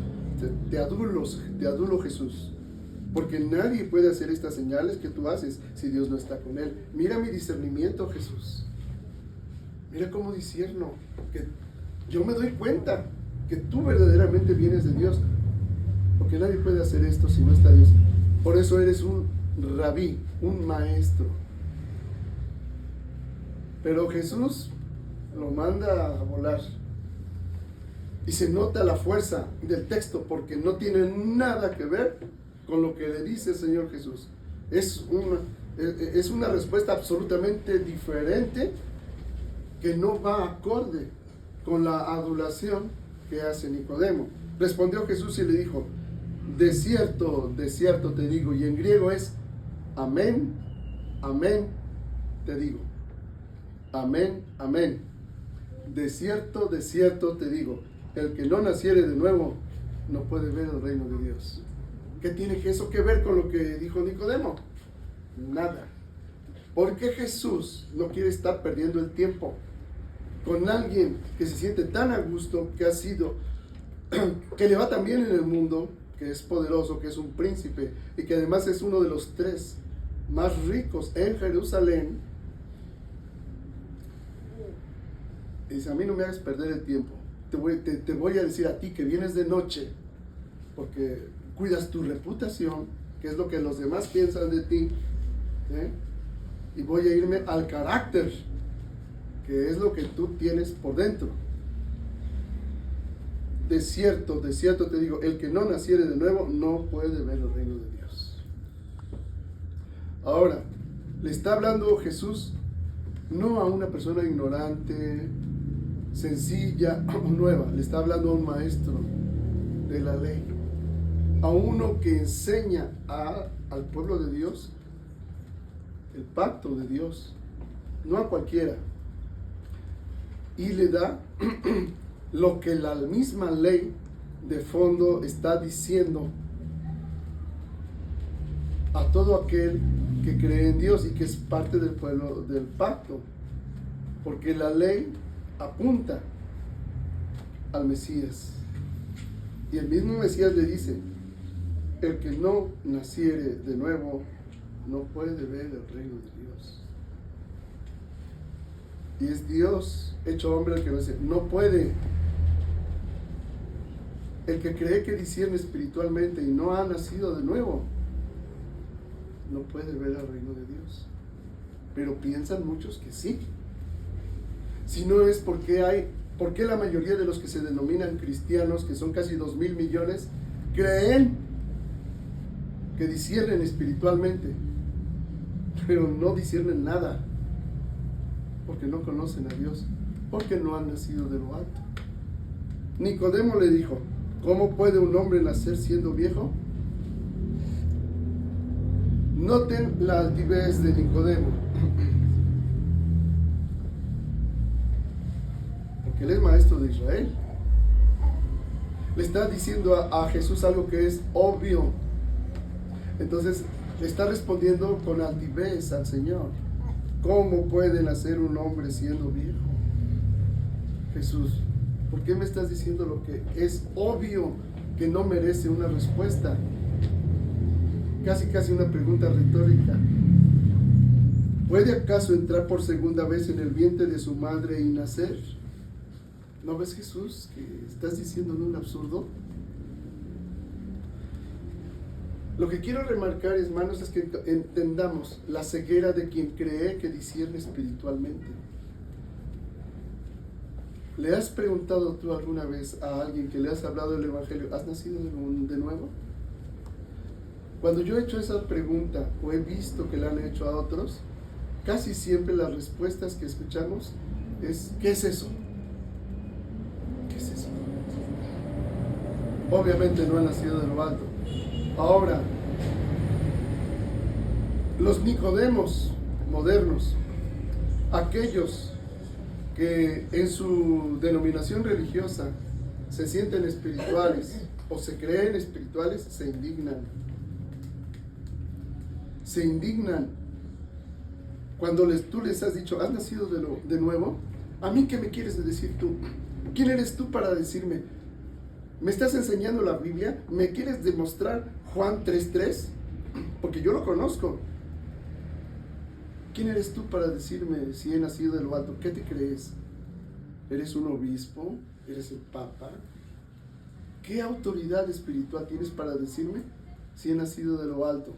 Te adulo Jesús. Porque nadie puede hacer estas señales que tú haces si Dios no está con él. Mira mi discernimiento, Jesús. Mira cómo discierno. Que yo me doy cuenta que tú verdaderamente vienes de Dios. Porque nadie puede hacer esto si no está Dios. Por eso eres un rabí, un maestro. Pero Jesús lo manda a volar. Y se nota la fuerza del texto porque no tiene nada que ver con lo que le dice el Señor Jesús. Es una respuesta absolutamente diferente que no va acorde con la adulación que hace Nicodemo. Respondió Jesús y le dijo, de cierto te digo, y en griego es amén, amén te digo. Amén, amén. De cierto te digo, el que no naciere de nuevo no puede ver el reino de Dios. ¿Qué tiene eso que ver con lo que dijo Nicodemo? Nada. Porque Jesús no quiere estar perdiendo el tiempo con alguien que se siente tan a gusto, que le va tan bien en el mundo, que es poderoso, que es un príncipe y que además es uno de los 3 más ricos en Jerusalén. Y dice, a mí no me hagas perder el tiempo. Te voy a decir a ti que vienes de noche, porque cuidas tu reputación, que es lo que los demás piensan de ti, y voy a irme al carácter, que es lo que tú tienes por dentro. De cierto te digo, el que no naciere de nuevo no puede ver el reino de Dios. Ahora, le está hablando Jesús no a una persona ignorante, sencilla o nueva, le está hablando a un maestro de la ley, a uno que enseña al pueblo de Dios el pacto de Dios, no a cualquiera, y le da lo que la misma ley de fondo está diciendo a todo aquel que cree en Dios y que es parte del pueblo del pacto, porque la ley apunta al Mesías, y el mismo Mesías le dice: el que no naciere de nuevo no puede ver el reino de Dios. Y es Dios hecho hombre el que nace, no puede. El que cree que discierne espiritualmente y no ha nacido de nuevo no puede ver el reino de Dios. Pero piensan muchos que sí. Si no es porque la mayoría de los que se denominan cristianos, que son casi 2,000 millones, creen que disciernen espiritualmente, pero no disciernen nada, porque no conocen a Dios, porque no han nacido de lo alto. Nicodemo le dijo: ¿cómo puede un hombre nacer siendo viejo? Noten la altivez de Nicodemo, porque él es maestro de Israel. Le está diciendo a Jesús algo que es obvio. Entonces le está respondiendo con altivez al Señor. ¿Cómo puede nacer un hombre siendo viejo? Jesús, ¿por qué me estás diciendo lo que es obvio, que no merece una respuesta? Casi una pregunta retórica. ¿Puede acaso entrar por segunda vez en el vientre de su madre y nacer? ¿No ves, Jesús, que estás diciendo un absurdo? Lo que quiero remarcar, hermanos, es que entendamos la ceguera de quien cree que discierne espiritualmente. ¿Le has preguntado tú alguna vez a alguien que le has hablado del Evangelio: ¿has nacido de nuevo? Cuando yo he hecho esa pregunta o he visto que la han hecho a otros, casi siempre las respuestas que escuchamos es: ¿qué es eso? ¿Qué es eso? Obviamente no han nacido de lo alto. Ahora, los Nicodemos modernos, aquellos que en su denominación religiosa se sienten espirituales o se creen espirituales, se indignan. Se indignan cuando tú les has dicho: ¿has nacido de nuevo? ¿A mí qué me quieres decir tú? ¿Quién eres tú para decirme? ¿Me estás enseñando la Biblia? ¿Me quieres demostrar Juan 3:3? Porque yo lo conozco. ¿Quién eres tú para decirme si he nacido de lo alto? ¿Qué te crees? ¿Eres un obispo? ¿Eres el papa? ¿Qué autoridad espiritual tienes para decirme si he nacido de lo alto?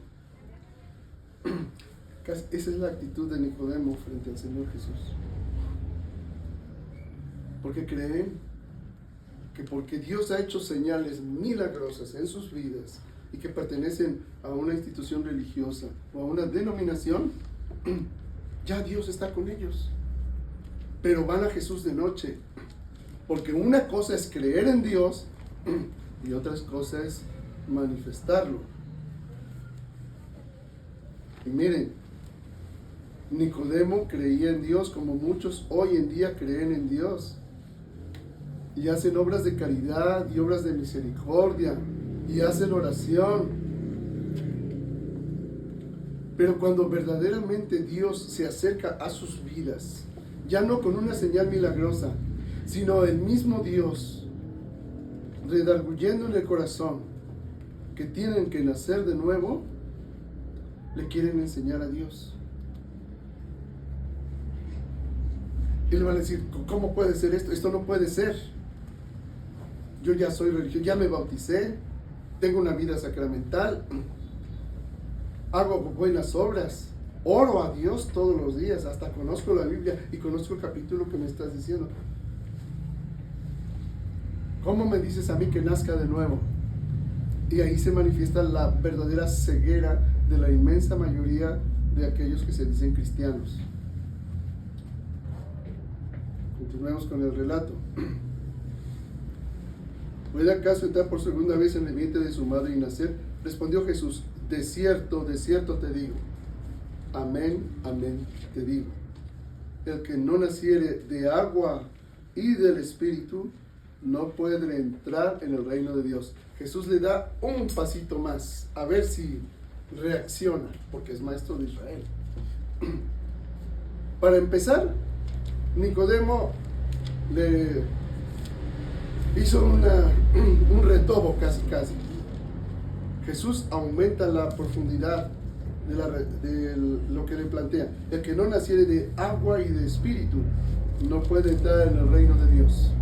Esa es la actitud de Nicodemo frente al Señor Jesús. Porque creen que porque Dios ha hecho señales milagrosas en sus vidas y que pertenecen a una institución religiosa o a una denominación, ya Dios está con ellos. Pero van a Jesús de noche, porque una cosa es creer en Dios y otra cosa es manifestarlo. Y miren, Nicodemo creía en Dios como muchos hoy en día creen en Dios. Y hacen obras de caridad y obras de misericordia y hacen oración. Pero cuando verdaderamente Dios se acerca a sus vidas, ya no con una señal milagrosa, sino el mismo Dios redarguyendo en el corazón que tienen que nacer de nuevo, le quieren enseñar a Dios. Y le van a decir: ¿cómo puede ser esto? Esto no puede ser. Yo ya soy religioso, ya me bauticé, tengo una vida sacramental, hago buenas obras, oro a Dios todos los días, hasta conozco la Biblia y conozco el capítulo que me estás diciendo. ¿Cómo me dices a mí que nazca de nuevo? Y ahí se manifiesta la verdadera ceguera de la inmensa mayoría de aquellos que se dicen cristianos. Continuemos con el relato. ¿Puede acaso entrar por segunda vez en el vientre de su madre y nacer? Respondió Jesús: de cierto te digo, amén, amén te digo, el que no naciere de agua y del Espíritu no pueden entrar en el reino de Dios. Jesús le da un pasito más, a ver si reacciona, porque es maestro de Israel. Para empezar, Nicodemo le hizo un retobo casi. Jesús aumenta la profundidad de lo que le plantea. El que no naciere de agua y de espíritu no puede entrar en el reino de Dios.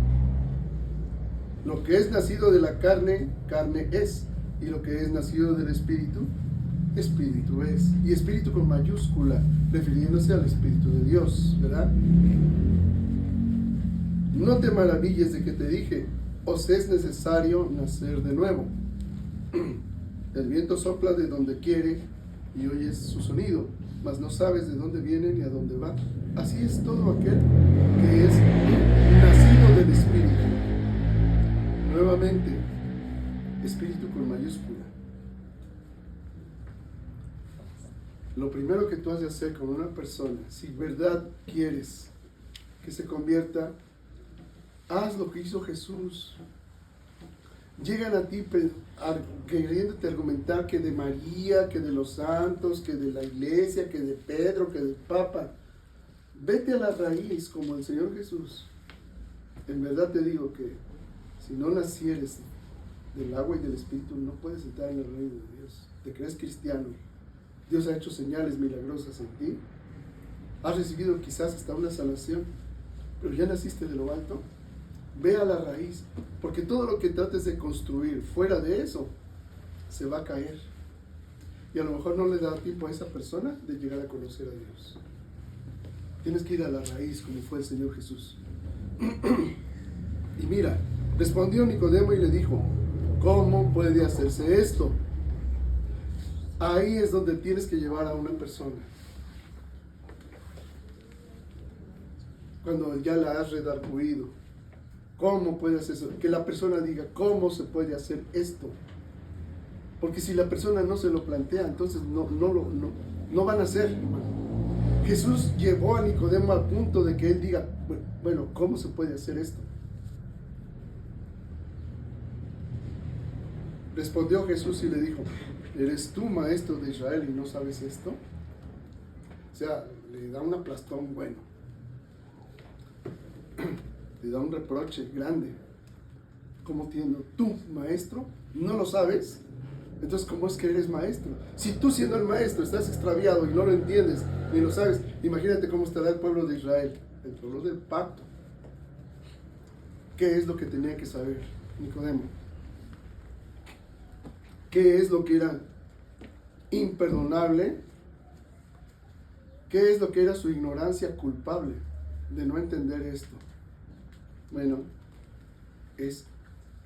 Lo que es nacido de la carne, carne es. Y lo que es nacido del espíritu, espíritu es. Y espíritu con mayúscula, refiriéndose al Espíritu de Dios, ¿verdad? No te maravilles de que te dije, os es necesario nacer de nuevo. El viento sopla de donde quiere y oyes su sonido, mas no sabes de dónde viene ni a dónde va. Así es todo aquel que es nacido del Espíritu. Nuevamente, Espíritu con mayúscula. Lo primero que tú has de hacer con una persona, si verdad quieres que se convierta, haz lo que hizo Jesús. Llegan a ti queriéndote argumentar que de María, que de los santos, que de la iglesia, que de Pedro, que del Papa. Vete a la raíz como el Señor Jesús. En verdad te digo que si no nacieres del agua y del Espíritu, no puedes entrar en el reino de Dios. Te crees cristiano. Dios ha hecho señales milagrosas en ti. Has recibido quizás hasta una salvación, pero ya naciste de lo alto. Ve a la raíz, porque todo lo que trates de construir fuera de eso se va a caer. Y a lo mejor no le da tiempo a esa persona de llegar a conocer a Dios. Tienes que ir a la raíz como fue el Señor Jesús. Y mira, respondió Nicodemo y le dijo, ¿cómo puede hacerse esto? Ahí es donde tienes que llevar a una persona. Cuando ya la has redarguido, ¿cómo puede hacer eso? Que la persona diga, ¿cómo se puede hacer esto? Porque si la persona no se lo plantea, entonces no van a hacer. Jesús llevó a Nicodemo al punto de que él diga, bueno, ¿cómo se puede hacer esto? Respondió Jesús y le dijo, ¿eres tú maestro de Israel y no sabes esto? O sea, le da un aplastón bueno. Le da un reproche grande. ¿Cómo entiendo? ¿Tú, maestro, no lo sabes? Entonces, ¿cómo es que eres maestro? Si tú siendo el maestro estás extraviado y no lo entiendes, ni lo sabes, imagínate cómo estará el pueblo de Israel, el pueblo del pacto. ¿Qué es lo que tenía que saber Nicodemo? ¿Qué es lo que era imperdonable? ¿Qué es lo que era su ignorancia culpable de no entender esto? Bueno, es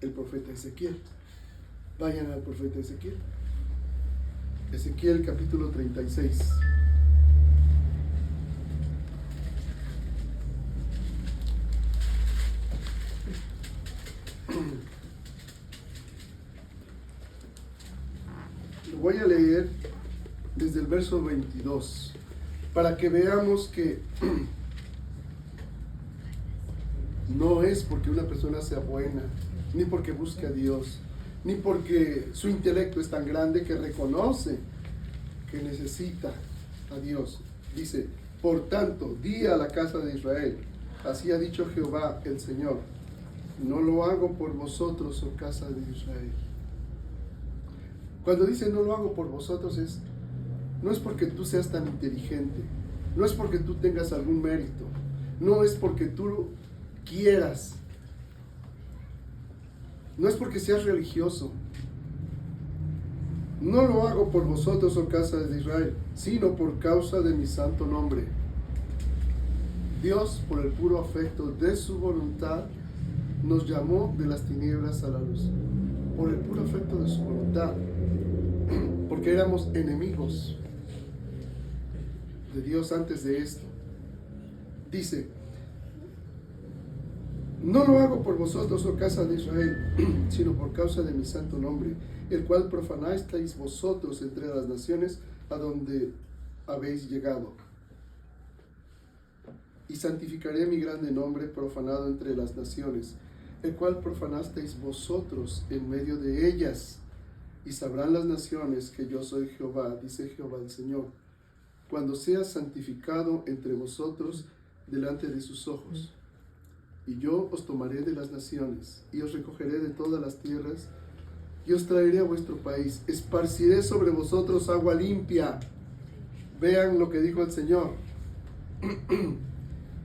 el profeta Ezequiel. Vayan al profeta Ezequiel. Ezequiel capítulo 36. Lo voy a leer desde el verso 22 para que veamos que no es porque una persona sea buena, ni porque busque a Dios, ni porque su intelecto es tan grande que reconoce que necesita a Dios. Dice, por tanto, di a la casa de Israel, así ha dicho Jehová el Señor, no lo hago por vosotros, oh casa de Israel. Cuando dice no lo hago por vosotros no es porque tú seas tan inteligente, no es porque tú tengas algún mérito, no es porque tú quieras, no es porque seas religioso. No lo hago por vosotros, oh casa de Israel, sino por causa de mi santo nombre. Dios, por el puro afecto de su voluntad, nos llamó de las tinieblas a la luz. Por el puro afecto de su voluntad. Porque éramos enemigos de Dios antes de esto. Dice, no lo hago por vosotros, oh casa de Israel, sino por causa de mi santo nombre, el cual profanasteis vosotros entre las naciones a donde habéis llegado. Y santificaré mi grande nombre profanado entre las naciones, el cual profanasteis vosotros en medio de ellas. Y sabrán las naciones que yo soy Jehová, dice Jehová el Señor, cuando sea santificado entre vosotros delante de sus ojos. Y yo os tomaré de las naciones, y os recogeré de todas las tierras, y os traeré a vuestro país. Esparciré sobre vosotros agua limpia. Vean lo que dijo el Señor.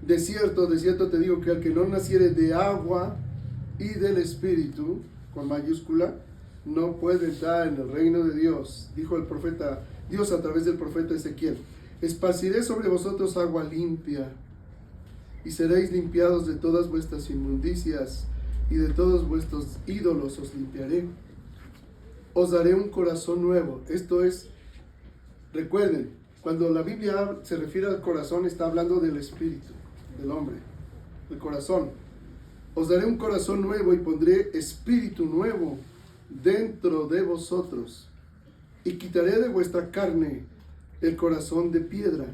De cierto te digo que al que no naciere de agua y del Espíritu, con mayúscula, no puede entrar en el reino de Dios. Dijo el profeta, Dios a través del profeta Ezequiel. Esparciré sobre vosotros agua limpia, y seréis limpiados de todas vuestras inmundicias, y de todos vuestros ídolos os limpiaré. Os daré un corazón nuevo. Esto es, recuerden, cuando la Biblia se refiere al corazón, está hablando del espíritu, del hombre, el corazón. Os daré un corazón nuevo y pondré espíritu nuevo dentro de vosotros. Y quitaré de vuestra carne el corazón de piedra,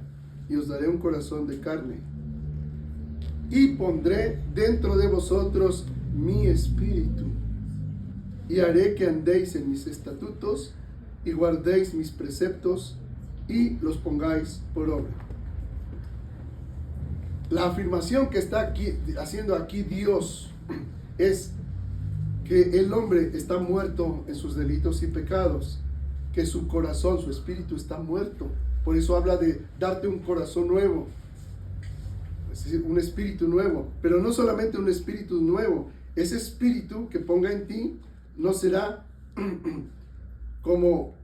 y os daré un corazón de carne. Y pondré dentro de vosotros mi espíritu, y haré que andéis en mis estatutos, y guardéis mis preceptos, y los pongáis por obra. La afirmación que está haciendo aquí Dios es que el hombre está muerto en sus delitos y pecados, que su corazón, su espíritu está muerto. Por eso habla de darte un corazón nuevo, es decir, un espíritu nuevo. Pero no solamente un espíritu nuevo, ese espíritu que ponga en ti no será como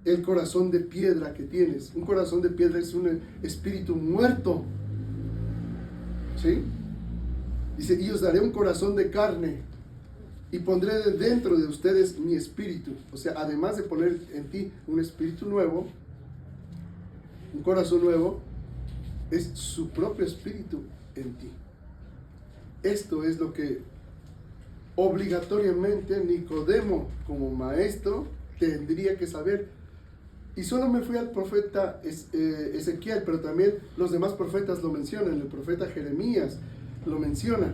el corazón de piedra que tienes. Un corazón de piedra es un espíritu muerto. ¿Sí? Dice, y os daré un corazón de carne, y pondré dentro de ustedes mi espíritu. O sea, además de poner en ti un espíritu nuevo, un corazón nuevo, es su propio espíritu en ti. Esto es lo que obligatoriamente Nicodemo, como maestro, tendría que saber. Y solo me fui al profeta Ezequiel, pero también los demás profetas lo mencionan. El profeta Jeremías lo menciona.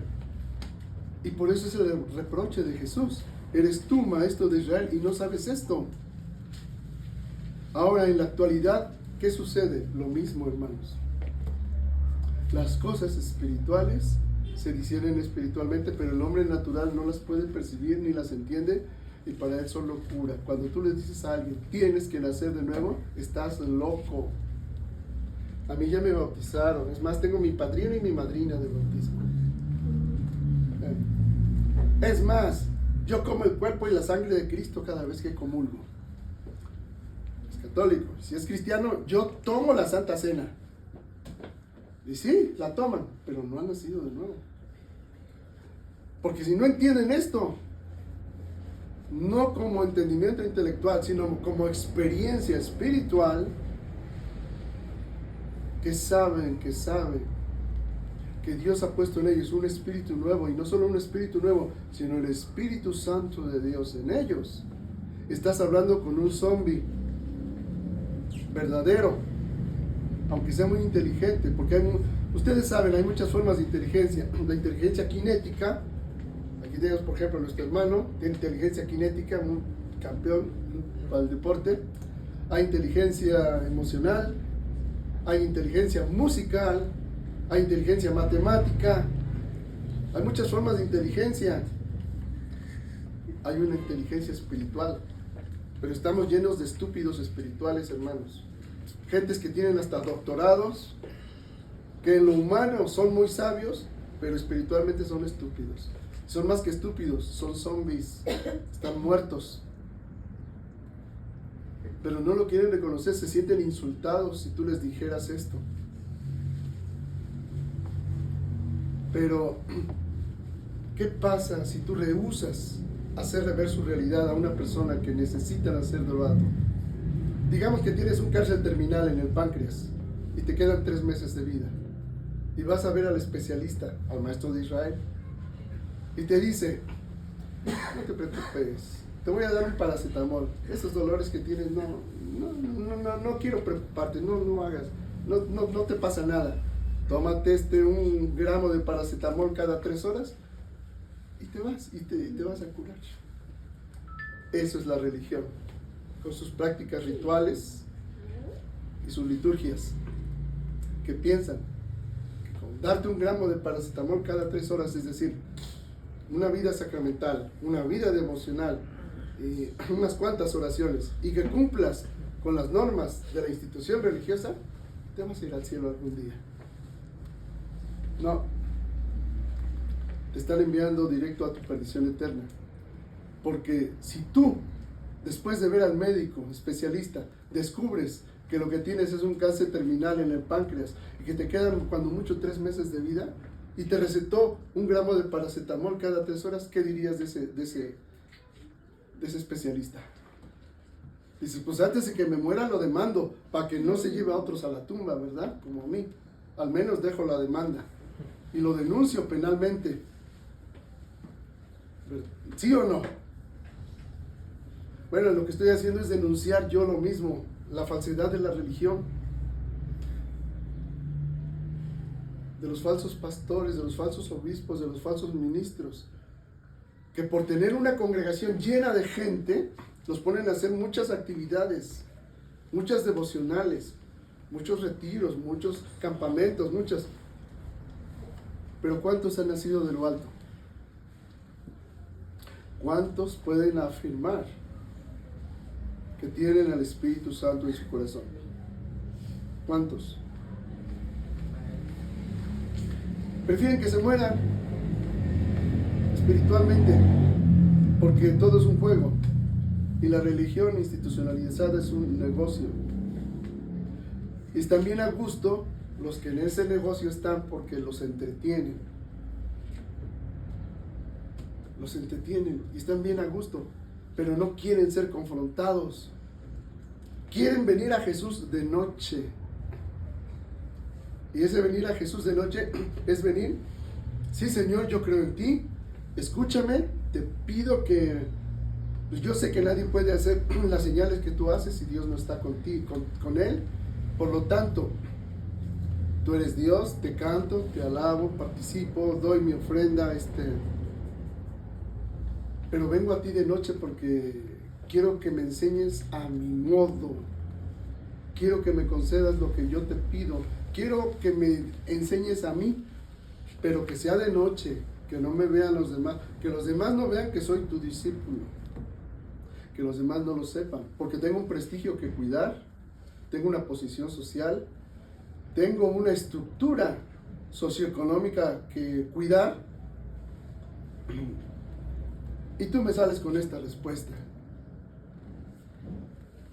Y por eso es el reproche de Jesús. Eres tú, maestro de Israel, y no sabes esto. Ahora, en la actualidad, ¿qué sucede? Lo mismo, hermanos. Las cosas espirituales se disciernen espiritualmente, pero el hombre natural no las puede percibir ni las entiende, y para él son locura. Cuando tú le dices a alguien, tienes que nacer de nuevo, estás loco. A mí ya me bautizaron. Es más, tengo mi padrino y mi madrina de bautismo. Es más, yo como el cuerpo y la sangre de Cristo cada vez que comulgo. Es católico. Si es cristiano, yo tomo la Santa Cena. Y sí, la toman, pero no han nacido de nuevo. Porque si no entienden esto, no como entendimiento intelectual, sino como experiencia espiritual, que saben que Dios ha puesto en ellos un espíritu nuevo, y no solo un espíritu nuevo, sino el Espíritu Santo de Dios en ellos. Estás hablando con un zombie verdadero, aunque sea muy inteligente, porque ustedes saben, hay muchas formas de inteligencia. La inteligencia kinética, aquí tenemos por ejemplo nuestro hermano, tiene inteligencia kinética, un campeón para el deporte. Hay inteligencia emocional, hay inteligencia musical, hay inteligencia matemática, hay muchas formas de inteligencia. Hay una inteligencia espiritual, pero estamos llenos de estúpidos espirituales, hermanos. Gentes que tienen hasta doctorados, que en lo humano son muy sabios, pero espiritualmente son estúpidos. Son más que estúpidos, son zombies, están muertos. Pero no lo quieren reconocer, se sienten insultados si tú les dijeras esto. Pero, ¿qué pasa si tú rehusas hacerle ver su realidad a una persona que necesita nacer de novato? Digamos que tienes un cáncer terminal en el páncreas y te quedan 3 meses de vida. Y vas a ver al especialista, al maestro de Israel, y te dice, no te preocupes, te voy a dar un paracetamol. Esos dolores que tienes, no quiero preocuparte, no hagas, no te pasa nada. Tómate 1 gramo de paracetamol cada 3 horas y te vas, y te vas a curar. Eso es la religión, con sus prácticas rituales y sus liturgias, que piensan que con darte un gramo de paracetamol cada 3 horas, es decir, una vida sacramental, una vida devocional, unas cuantas oraciones, y que cumplas con las normas de la institución religiosa, te vas a ir al cielo algún día. No, te están enviando directo a tu perdición eterna. Porque si tú, después de ver al médico especialista, descubres que lo que tienes es un cáncer terminal en el páncreas y que te quedan cuando mucho 3 meses de vida, y te recetó un gramo de paracetamol cada 3 horas, ¿qué dirías de ese especialista? Dices, pues antes de que me muera lo demando para que no se lleve a otros a la tumba, ¿verdad? Como a mí. Al menos dejo la demanda y lo denuncio penalmente. ¿Sí o no? Bueno, lo que estoy haciendo es denunciar yo lo mismo, la falsedad de la religión, de los falsos pastores, de los falsos obispos, de los falsos ministros, que por tener una congregación llena de gente, los ponen a hacer muchas actividades, muchas devocionales, muchos retiros, muchos campamentos, muchas. Pero ¿cuántos han nacido de lo alto? ¿Cuántos pueden afirmar que tienen al Espíritu Santo en su corazón? ¿Cuántos? Prefieren que se mueran espiritualmente, porque todo es un juego y la religión institucionalizada es un negocio. Y están bien a gusto los que en ese negocio están porque los entretienen. Los entretienen y están bien a gusto, pero no quieren ser confrontados. Quieren venir a Jesús de noche. Y ese venir a Jesús de noche es venir, sí Señor, yo creo en ti, escúchame, te pido que, pues yo sé que nadie puede hacer las señales que tú haces si Dios no está contigo, con él. Por lo tanto, tú eres Dios, te canto, te alabo, participo, doy mi ofrenda, pero vengo a ti de noche porque quiero que me enseñes a mi modo, quiero que me concedas lo que yo te pido, quiero que me enseñes a mí, pero que sea de noche, que no me vean los demás, que los demás no vean que soy tu discípulo, que los demás no lo sepan, porque tengo un prestigio que cuidar, tengo una posición social, tengo una estructura socioeconómica que cuidar. Y tú me sales con esta respuesta,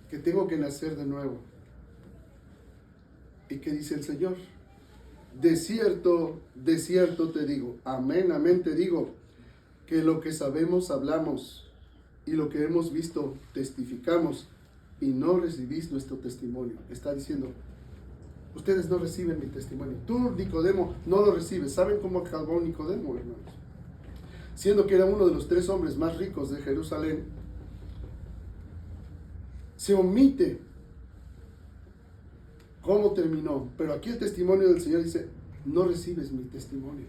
que tengo que nacer de nuevo. ¿Y qué dice el Señor? De cierto te digo, amén, amén te digo, que lo que sabemos hablamos y lo que hemos visto testificamos y no recibís nuestro testimonio. Está diciendo, ustedes no reciben mi testimonio. Tú, Nicodemo, no lo recibes. ¿Saben cómo acabó Nicodemo, hermanos? Siendo que era uno de los 3 hombres más ricos de Jerusalén, se omite cómo terminó. Pero aquí el testimonio del Señor dice, no recibes mi testimonio.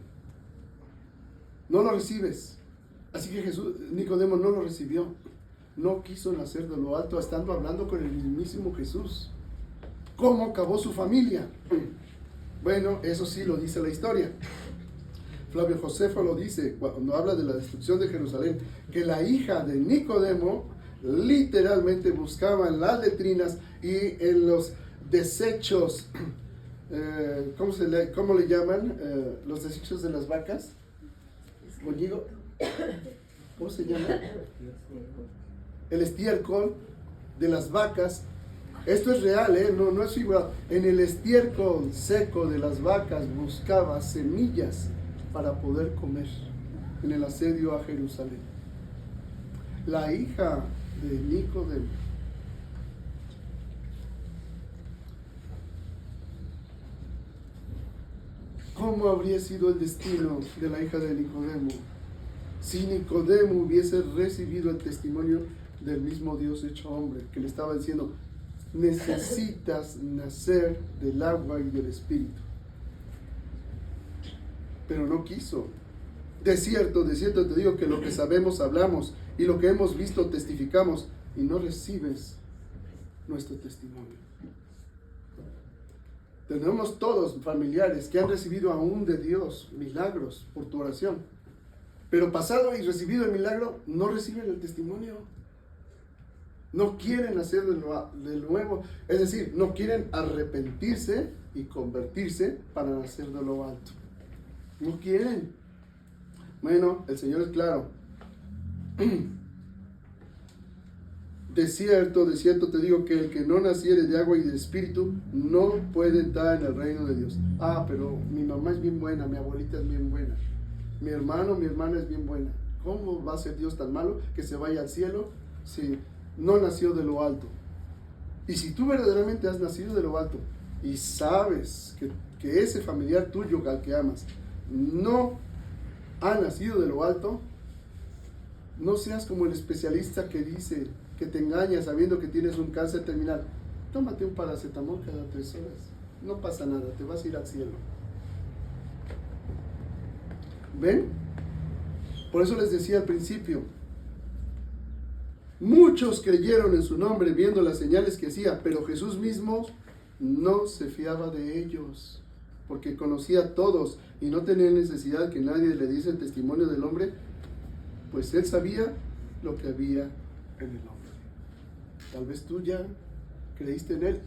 No lo recibes. Así que Nicodemo no lo recibió. No quiso nacer de lo alto, estando hablando con el mismísimo Jesús. ¿Cómo acabó su familia? Bueno, eso sí lo dice la historia. Flavio Josefo lo dice cuando habla de la destrucción de Jerusalén, que la hija de Nicodemo literalmente buscaba en las letrinas y en los desechos, ¿cómo le llaman? Los desechos de las vacas. ¿Bolligo? ¿Cómo se llama? El estiércol de las vacas. Esto es real, no es figurado. En el estiércol seco de las vacas buscaba semillas para poder comer en el asedio a Jerusalén. La hija de Nicodemo. ¿Cómo habría sido el destino de la hija de Nicodemo si Nicodemo hubiese recibido el testimonio del mismo Dios hecho hombre, que le estaba diciendo, necesitas nacer del agua y del Espíritu? Pero no quiso. de cierto te digo que lo que sabemos hablamos y lo que hemos visto testificamos y no recibes nuestro testimonio. Tenemos todos familiares que han recibido aún de Dios milagros por tu oración, pero pasado y recibido el milagro no reciben el testimonio. No quieren hacer de nuevo, es decir, no quieren arrepentirse y convertirse para nacer de lo alto. No quieren. Bueno, el Señor es claro. De cierto te digo que el que no naciere de agua y de espíritu no puede entrar en el reino de Dios. Ah, pero mi mamá es bien buena, mi abuelita es bien buena, mi hermano, mi hermana es bien buena. ¿Cómo va a ser Dios tan malo que se vaya al cielo si no nació de lo alto? Y si tú verdaderamente has nacido de lo alto y sabes que ese familiar tuyo al que amas no ha nacido de lo alto, no seas como el especialista que dice que te engaña sabiendo que tienes un cáncer terminal. Tómate un paracetamol cada 3 horas. No pasa nada, te vas a ir al cielo. ¿Ven? Por eso les decía al principio, muchos creyeron en su nombre viendo las señales que hacía, pero Jesús mismo no se fiaba de ellos, porque conocía a todos y no tenía necesidad que nadie le diese el testimonio del hombre, pues él sabía lo que había en el hombre. Tal vez tú ya creíste en él,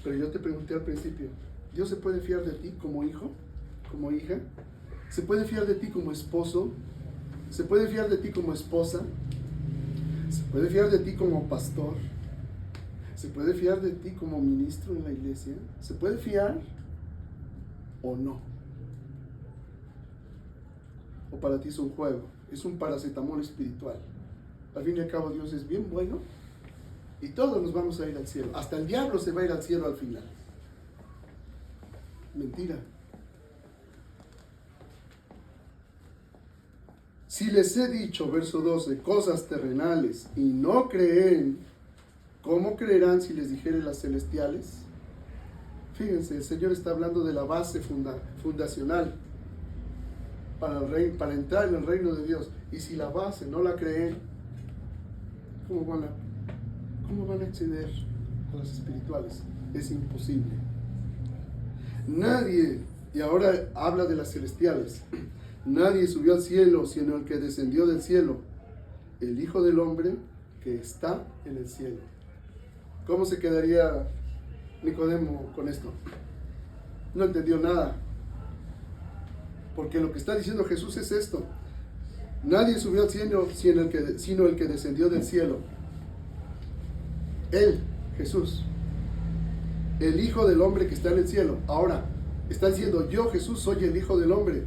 pero yo te pregunté al principio, ¿Dios se puede fiar de ti como hijo, como hija? ¿Se puede fiar de ti como esposo? ¿Se puede fiar de ti como esposa? ¿Se puede fiar de ti como pastor? ¿Se puede fiar de ti como ministro en la iglesia? ¿Se puede fiar o no? ¿O para ti es un juego? Es un paracetamol espiritual. Al fin y al cabo Dios es bien bueno y todos nos vamos a ir al cielo. Hasta el diablo se va a ir al cielo al final. Mentira. Si les he dicho, verso 12, cosas terrenales y no creen, ¿cómo creerán si les dijere las celestiales? Fíjense, el Señor está hablando de la base fundacional para entrar en el reino de Dios. Y si la base no la creen, ¿cómo van a acceder a las espirituales? Es imposible. Nadie, y ahora habla de las celestiales, nadie subió al cielo sino el que descendió del cielo, el Hijo del Hombre que está en el cielo. ¿Cómo se quedaría Nicodemo con esto? No entendió nada. Porque lo que está diciendo Jesús es esto: nadie subió al cielo sino el que descendió del cielo. Él, Jesús, el Hijo del Hombre que está en el cielo. Ahora, está diciendo, yo Jesús soy el Hijo del Hombre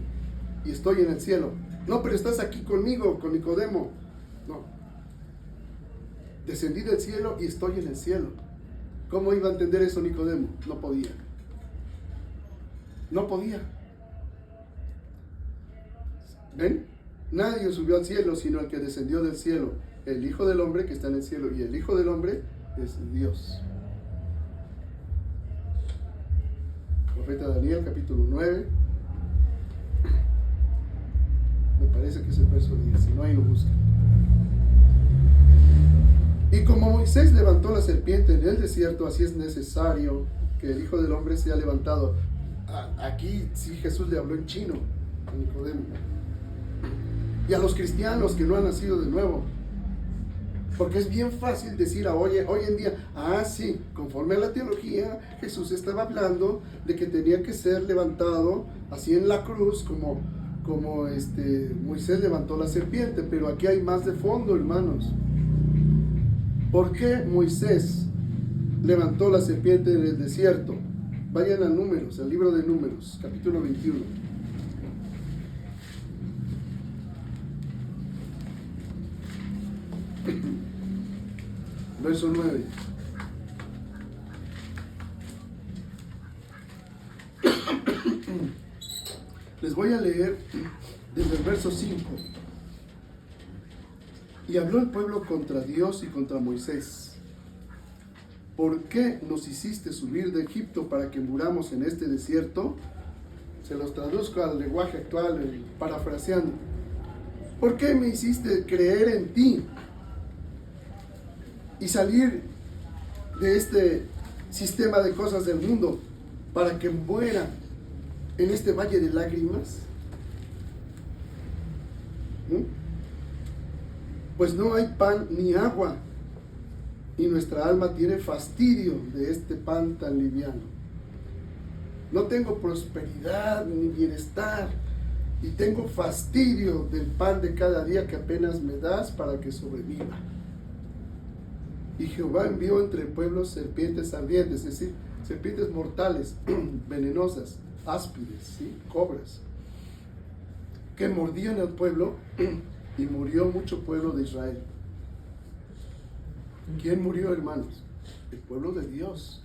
y estoy en el cielo. No, pero estás aquí conmigo, con Nicodemo. No. Descendí del cielo y estoy en el cielo. ¿Cómo iba a entender eso Nicodemo? No podía. No podía. ¿Ven? Nadie subió al cielo sino el que descendió del cielo, el Hijo del Hombre que está en el cielo. Y el Hijo del Hombre es Dios. Profeta Daniel, capítulo 9. Me parece que es el verso 10. Si no, ahí lo buscan. Y como Moisés levantó la serpiente en el desierto, así es necesario que el Hijo del Hombre sea levantado. Aquí sí Jesús le habló en chino a Nicodemo. Y a los cristianos que no han nacido de nuevo. Porque es bien fácil decir hoy en día, sí, conforme a la teología, Jesús estaba hablando de que tenía que ser levantado así en la cruz, como Moisés levantó la serpiente. Pero aquí hay más de fondo, hermanos. ¿Por qué Moisés levantó la serpiente en el desierto? Vayan a Números, al libro de Números, capítulo 21. Verso 9. Les voy a leer desde el verso 5. Y habló el pueblo contra Dios y contra Moisés. ¿Por qué nos hiciste subir de Egipto para que muramos en este desierto? Se los traduzco al lenguaje actual, parafraseando. ¿Por qué me hiciste creer en ti y salir de este sistema de cosas del mundo para que muera en este valle de lágrimas? Pues no hay pan ni agua, y nuestra alma tiene fastidio de este pan tan liviano. No tengo prosperidad ni bienestar, y tengo fastidio del pan de cada día que apenas me das para que sobreviva. Y Jehová envió entre pueblos serpientes ardientes, es decir, serpientes mortales, venenosas, áspides, ¿sí? Cobras, que mordían al pueblo, y murió mucho pueblo de Israel. ¿Quién murió, hermanos? El pueblo de Dios,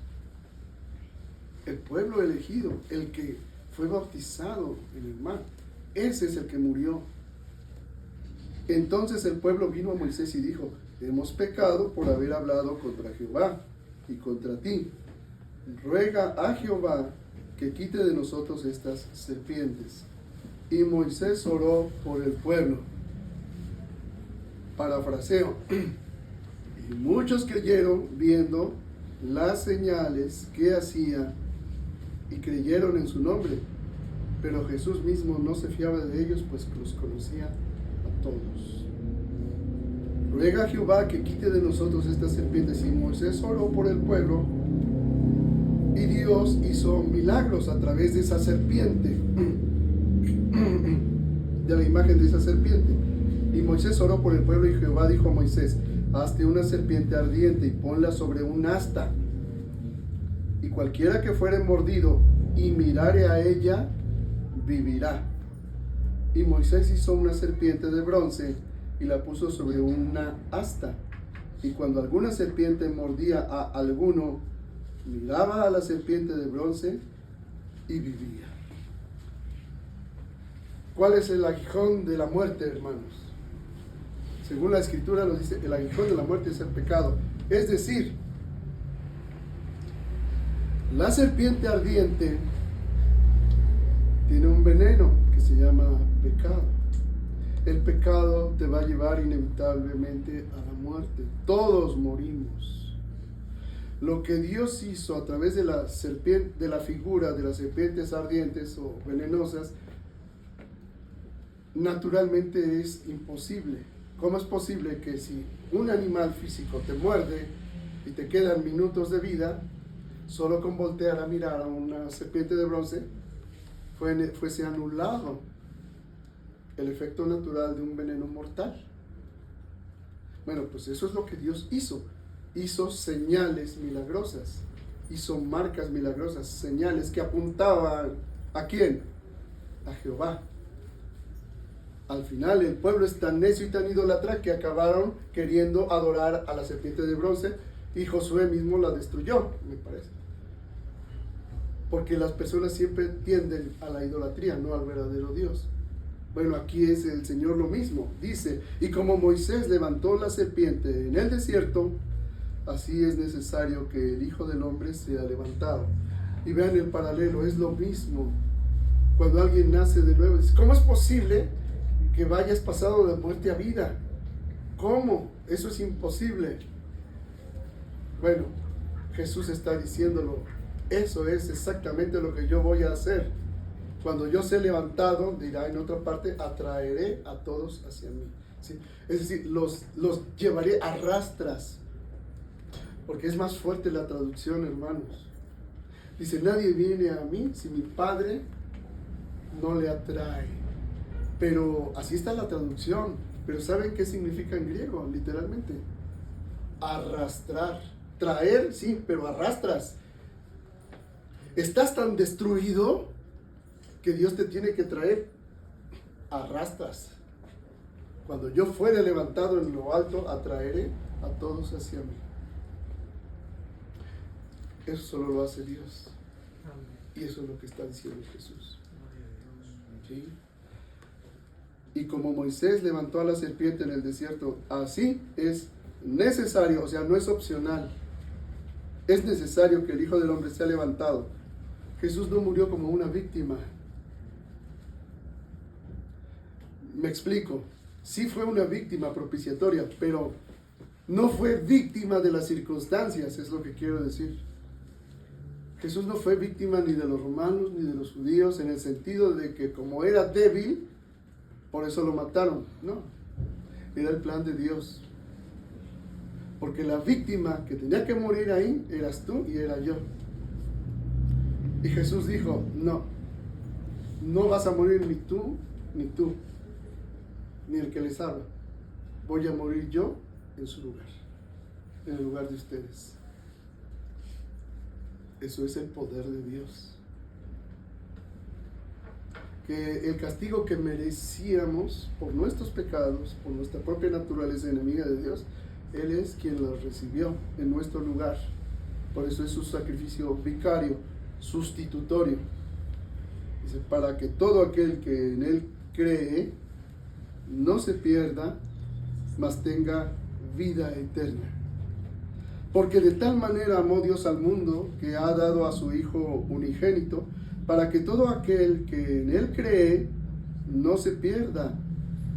el pueblo elegido, el que fue bautizado en el mar. Ese es el que murió. Entonces el pueblo vino a Moisés y dijo: hemos pecado por haber hablado contra Jehová y contra ti. Ruega a Jehová que quite de nosotros estas serpientes. Y Moisés oró por el pueblo. Parafraseo. Y muchos creyeron viendo las señales que hacía y creyeron en su nombre. Pero Jesús mismo no se fiaba de ellos, pues los conocía a todos. Ruega a Jehová que quite de nosotros estas serpientes. Y Moisés oró por el pueblo, y Dios hizo milagros a través de esa serpiente, de la imagen de esa serpiente. Y Moisés oró por el pueblo, y Jehová dijo a Moisés: hazte una serpiente ardiente y ponla sobre un asta, y cualquiera que fuere mordido y mirare a ella, vivirá. Y Moisés hizo una serpiente de bronce y la puso sobre una asta, y cuando alguna serpiente mordía a alguno, miraba a la serpiente de bronce y vivía. ¿Cuál es el aguijón de la muerte, hermanos? Según la Escritura nos dice, el aguijón de la muerte es el pecado. Es decir, la serpiente ardiente tiene un veneno que se llama pecado. El pecado te va a llevar inevitablemente a la muerte. Todos morimos. Lo que Dios hizo a través de la serpiente, de la figura de las serpientes ardientes o venenosas, naturalmente es imposible. ¿Cómo es posible que si un animal físico te muerde y te quedan minutos de vida, solo con voltear a mirar a una serpiente de bronce fuese anulado el efecto natural de un veneno mortal? Bueno, pues eso es lo que Dios hizo. Hizo señales milagrosas, hizo marcas milagrosas, señales que apuntaban ¿a quién? A Jehová. Al final el pueblo es tan necio y tan idólatra que acabaron queriendo adorar a la serpiente de bronce, y Josué mismo la destruyó, me parece. Porque las personas siempre tienden a la idolatría, no al verdadero Dios. Bueno, aquí es el Señor lo mismo. Dice: y como Moisés levantó la serpiente en el desierto, así es necesario que el Hijo del Hombre sea levantado. Y vean el paralelo, es lo mismo. Cuando alguien nace de nuevo, dice: ¿cómo es posible que vayas pasado de muerte a vida? ¿Cómo? Eso es imposible. Bueno, Jesús está diciéndolo. Eso es exactamente lo que yo voy a hacer. Cuando yo sea levantado, dirá en otra parte, atraeré a todos hacia mí. ¿Sí? Es decir, los llevaré a rastras. Porque es más fuerte la traducción, hermanos. Dice: nadie viene a mí si mi Padre no le atrae. Pero así está la traducción. Pero ¿saben qué significa en griego? Literalmente, arrastrar. Traer, sí, pero arrastras. Estás tan destruido que Dios te tiene que traer. Arrastras. Cuando yo fuere levantado en lo alto, atraeré a todos hacia mí. Eso solo lo hace Dios. Y eso es lo que está diciendo Jesús. ¿Sí? Y como Moisés levantó a la serpiente en el desierto, así es necesario, o sea, no es opcional. Es necesario que el Hijo del Hombre sea levantado. Jesús no murió como una víctima. Me explico. Sí fue una víctima propiciatoria, pero no fue víctima de las circunstancias, es lo que quiero decir. Jesús no fue víctima ni de los romanos ni de los judíos en el sentido de que como era débil, por eso lo mataron. No, era el plan de Dios. Porque la víctima que tenía que morir ahí eras tú y era yo. Y Jesús dijo, no, no vas a morir ni tú, ni el que les habla. Voy a morir yo en su lugar, en el lugar de ustedes. Eso es el poder de Dios. Que el castigo que merecíamos por nuestros pecados, por nuestra propia naturaleza enemiga de Dios, Él es quien lo recibió en nuestro lugar. Por eso es su sacrificio vicario, sustitutorio. Dice, para que todo aquel que en Él cree no se pierda, mas tenga vida eterna. Porque de tal manera amó Dios al mundo que ha dado a su Hijo unigénito, para que todo aquel que en Él cree no se pierda,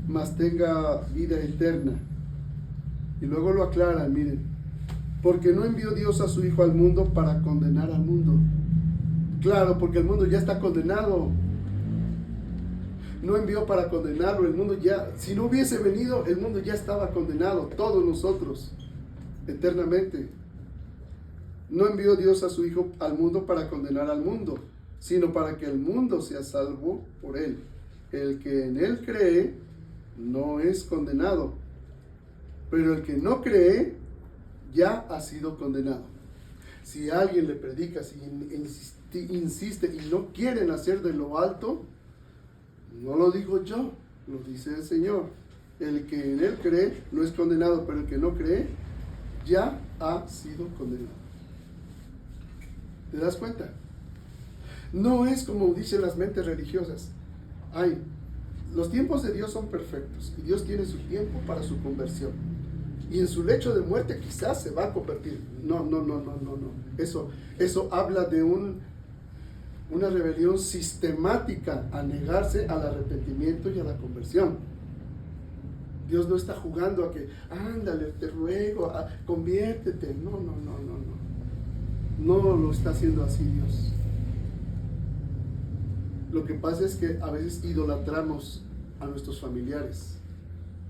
mas tenga vida eterna. Y luego lo aclaran, miren, porque no envió Dios a su Hijo al mundo para condenar al mundo. Claro, porque el mundo ya está condenado. No envió para condenarlo, el mundo ya, si no hubiese venido, el mundo ya estaba condenado, todos nosotros, eternamente. No envió Dios a su Hijo al mundo para condenar al mundo, sino para que el mundo sea salvo por Él. El que en Él cree no es condenado, pero el que no cree ya ha sido condenado. Si alguien le predica, si insiste y no quiere nacer de lo alto, no lo digo yo, lo dice el Señor. El que en Él cree no es condenado, pero el que no cree ya ha sido condenado. ¿Te das cuenta? No es como dicen las mentes religiosas. Ay, los tiempos de Dios son perfectos y Dios tiene su tiempo para su conversión. Y en su lecho de muerte quizás se va a convertir. No. Eso habla de una rebelión sistemática a negarse al arrepentimiento y a la conversión. Dios no está jugando a que, ándale, te ruego, conviértete. No. No lo está haciendo así Dios. Lo que pasa es que a veces idolatramos a nuestros familiares,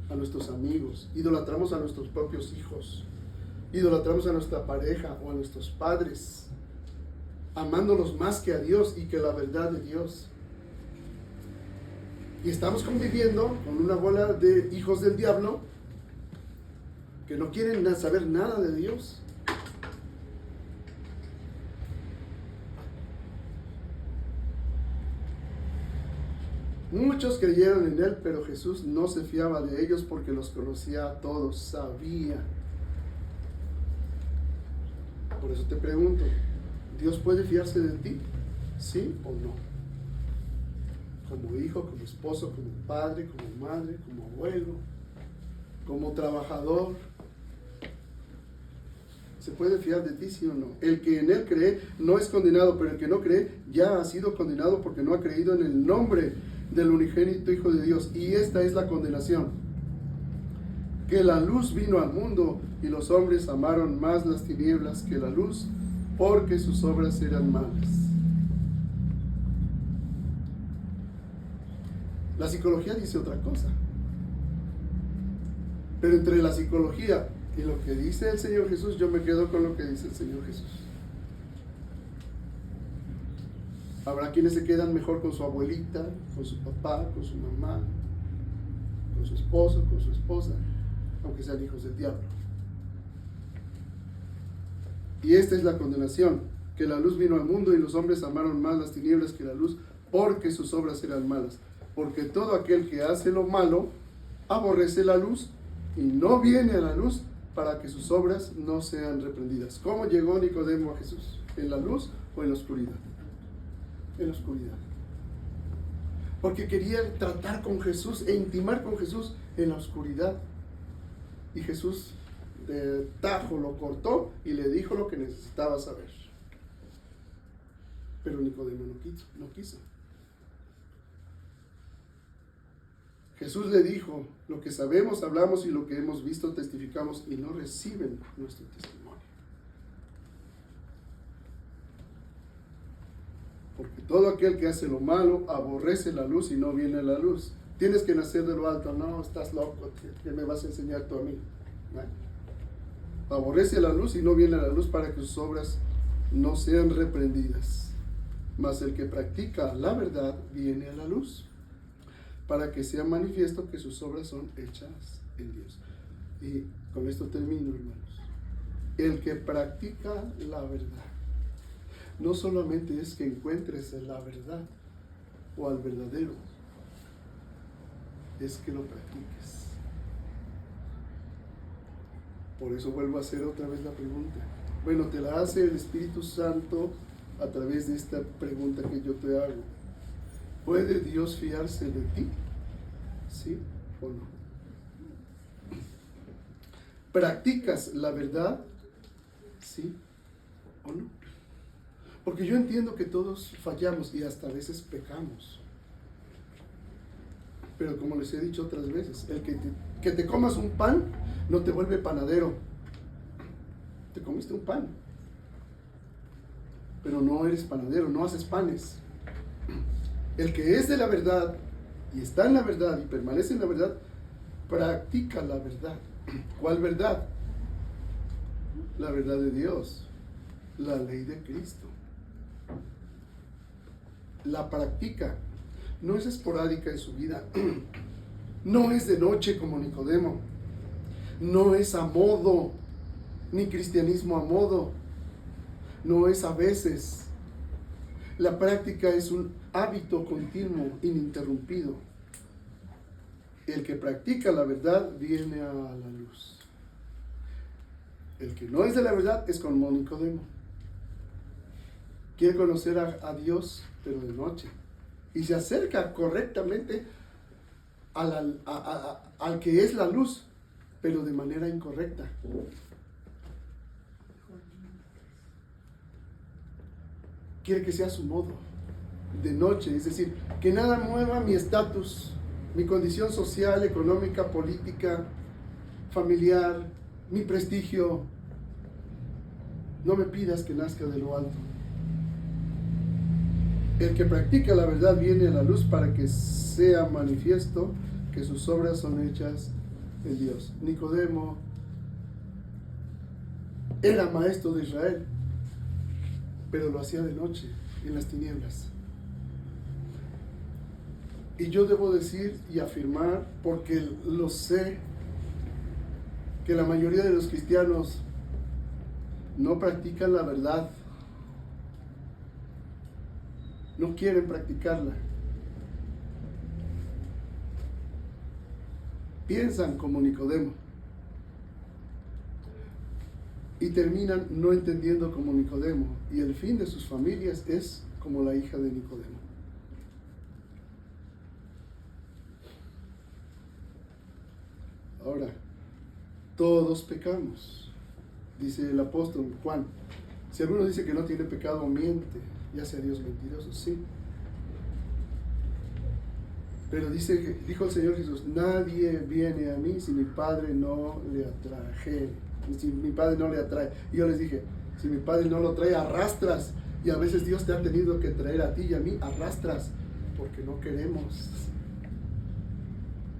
a nuestros amigos, idolatramos a nuestros propios hijos, idolatramos a nuestra pareja o a nuestros padres, amándolos más que a Dios y que la verdad de Dios. Y estamos conviviendo con una bola de hijos del diablo que no quieren saber nada de Dios. Muchos creyeron en Él, pero Jesús no se fiaba de ellos porque los conocía a todos, sabía. Por eso te pregunto, ¿Dios puede fiarse de ti? ¿Sí o no? Como hijo, como esposo, como padre, como madre, como abuelo, como trabajador. ¿Se puede fiar de ti, sí o no? El que en Él cree no es condenado, pero el que no cree ya ha sido condenado porque no ha creído en el nombre del unigénito Hijo de Dios. Y esta es la condenación: que la luz vino al mundo y los hombres amaron más las tinieblas que la luz, porque sus obras eran malas. La psicología dice otra cosa. Pero entre la psicología y lo que dice el Señor Jesús, yo me quedo con lo que dice el Señor Jesús. Habrá quienes se quedan mejor con su abuelita, con su papá, con su mamá, con su esposo, con su esposa, aunque sean hijos del diablo. Y esta es la condenación: que la luz vino al mundo y los hombres amaron más las tinieblas que la luz, porque sus obras eran malas. Porque todo aquel que hace lo malo aborrece la luz y no viene a la luz para que sus obras no sean reprendidas. ¿Cómo llegó Nicodemo a Jesús? ¿En la luz o en la oscuridad? En la oscuridad. Porque quería tratar con Jesús e intimar con Jesús en la oscuridad. Y Jesús de tajo lo cortó y le dijo lo que necesitaba saber. Pero Nicodemo no quiso. Jesús le dijo, lo que sabemos, hablamos, y lo que hemos visto, testificamos, y no reciben nuestro testimonio. Porque todo aquel que hace lo malo aborrece la luz y no viene a la luz. Tienes que nacer de lo alto. No, estás loco, ¿qué me vas a enseñar tú a mí? ¿No? Aborrece la luz y no viene a la luz para que sus obras no sean reprendidas. Mas el que practica la verdad viene a la luz, para que sea manifiesto que sus obras son hechas en Dios. Y con esto termino, hermanos. El que practica la verdad, no solamente es que encuentres la verdad o al verdadero, es que lo practiques. Por eso vuelvo a hacer otra vez la pregunta. Bueno, te la hace el Espíritu Santo a través de esta pregunta que yo te hago. ¿Puede Dios fiarse de ti? ¿Sí o no? ¿Practicas la verdad? ¿Sí o no? Porque yo entiendo que todos fallamos y hasta a veces pecamos. Pero como les he dicho otras veces, el que te comas un pan no te vuelve panadero. Te comiste un pan, pero no eres panadero, no haces panes. El que es de la verdad y está en la verdad y permanece en la verdad, practica la verdad. ¿Cuál verdad? La verdad de Dios, la ley de Cristo. La practica. No es esporádica en su vida. No es de noche como Nicodemo. No es a modo, ni cristianismo a modo. No es a veces. La práctica es un hábito continuo, ininterrumpido. El que practica la verdad viene a la luz. El que no es de la verdad es como Nicodemo. Quiere conocer a Dios, pero de noche. Y se acerca correctamente al que es la luz, pero de manera incorrecta. Quiere que sea su modo, de noche, es decir, que nada mueva mi estatus, mi condición social, económica, política, familiar, mi prestigio. No me pidas que nazca de lo alto. El que practica la verdad viene a la luz para que sea manifiesto que sus obras son hechas en Dios. Nicodemo era maestro de Israel, pero lo hacía de noche, en las tinieblas. Y yo debo decir y afirmar, porque lo sé, que la mayoría de los cristianos no practican la verdad. No quieren practicarla. Piensan como Nicodemo y terminan no entendiendo como Nicodemo, y el fin de sus familias es como la hija de Nicodemo. Ahora, todos pecamos, dice el apóstol Juan. Si alguno dice que no tiene pecado, miente, ya sea Dios mentiroso, sí. Pero dijo el Señor Jesús, nadie viene a mí si mi Padre no le atrae. Si mi Padre no le atrae. Y yo les dije, si mi Padre no lo trae, arrastras. Y a veces Dios te ha tenido que traer a ti y a mí, arrastras, porque no queremos.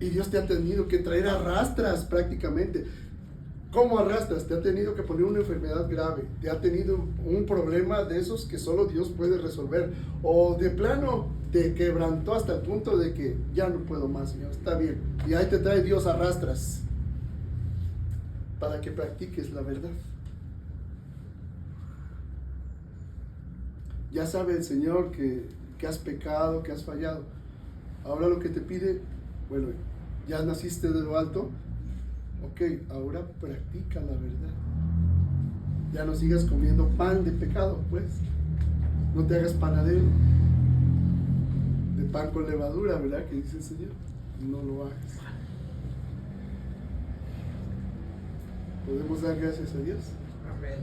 Y Dios te ha tenido que traer arrastras prácticamente. ¿Cómo arrastras? Te ha tenido que poner una enfermedad grave, te ha tenido un problema de esos que solo Dios puede resolver, o de plano te quebrantó hasta el punto de que ya no puedo más, Señor, está bien, y ahí te trae Dios arrastras para que practiques la verdad. Ya sabe el Señor que has pecado, que has fallado. Ahora lo que te pide, bueno, ya naciste de lo alto. Ok, ahora practica la verdad. Ya no sigas comiendo pan de pecado, pues. No te hagas panadero de pan con levadura, ¿verdad? Que dice el Señor. No lo hagas. ¿Podemos dar gracias a Dios? Amén.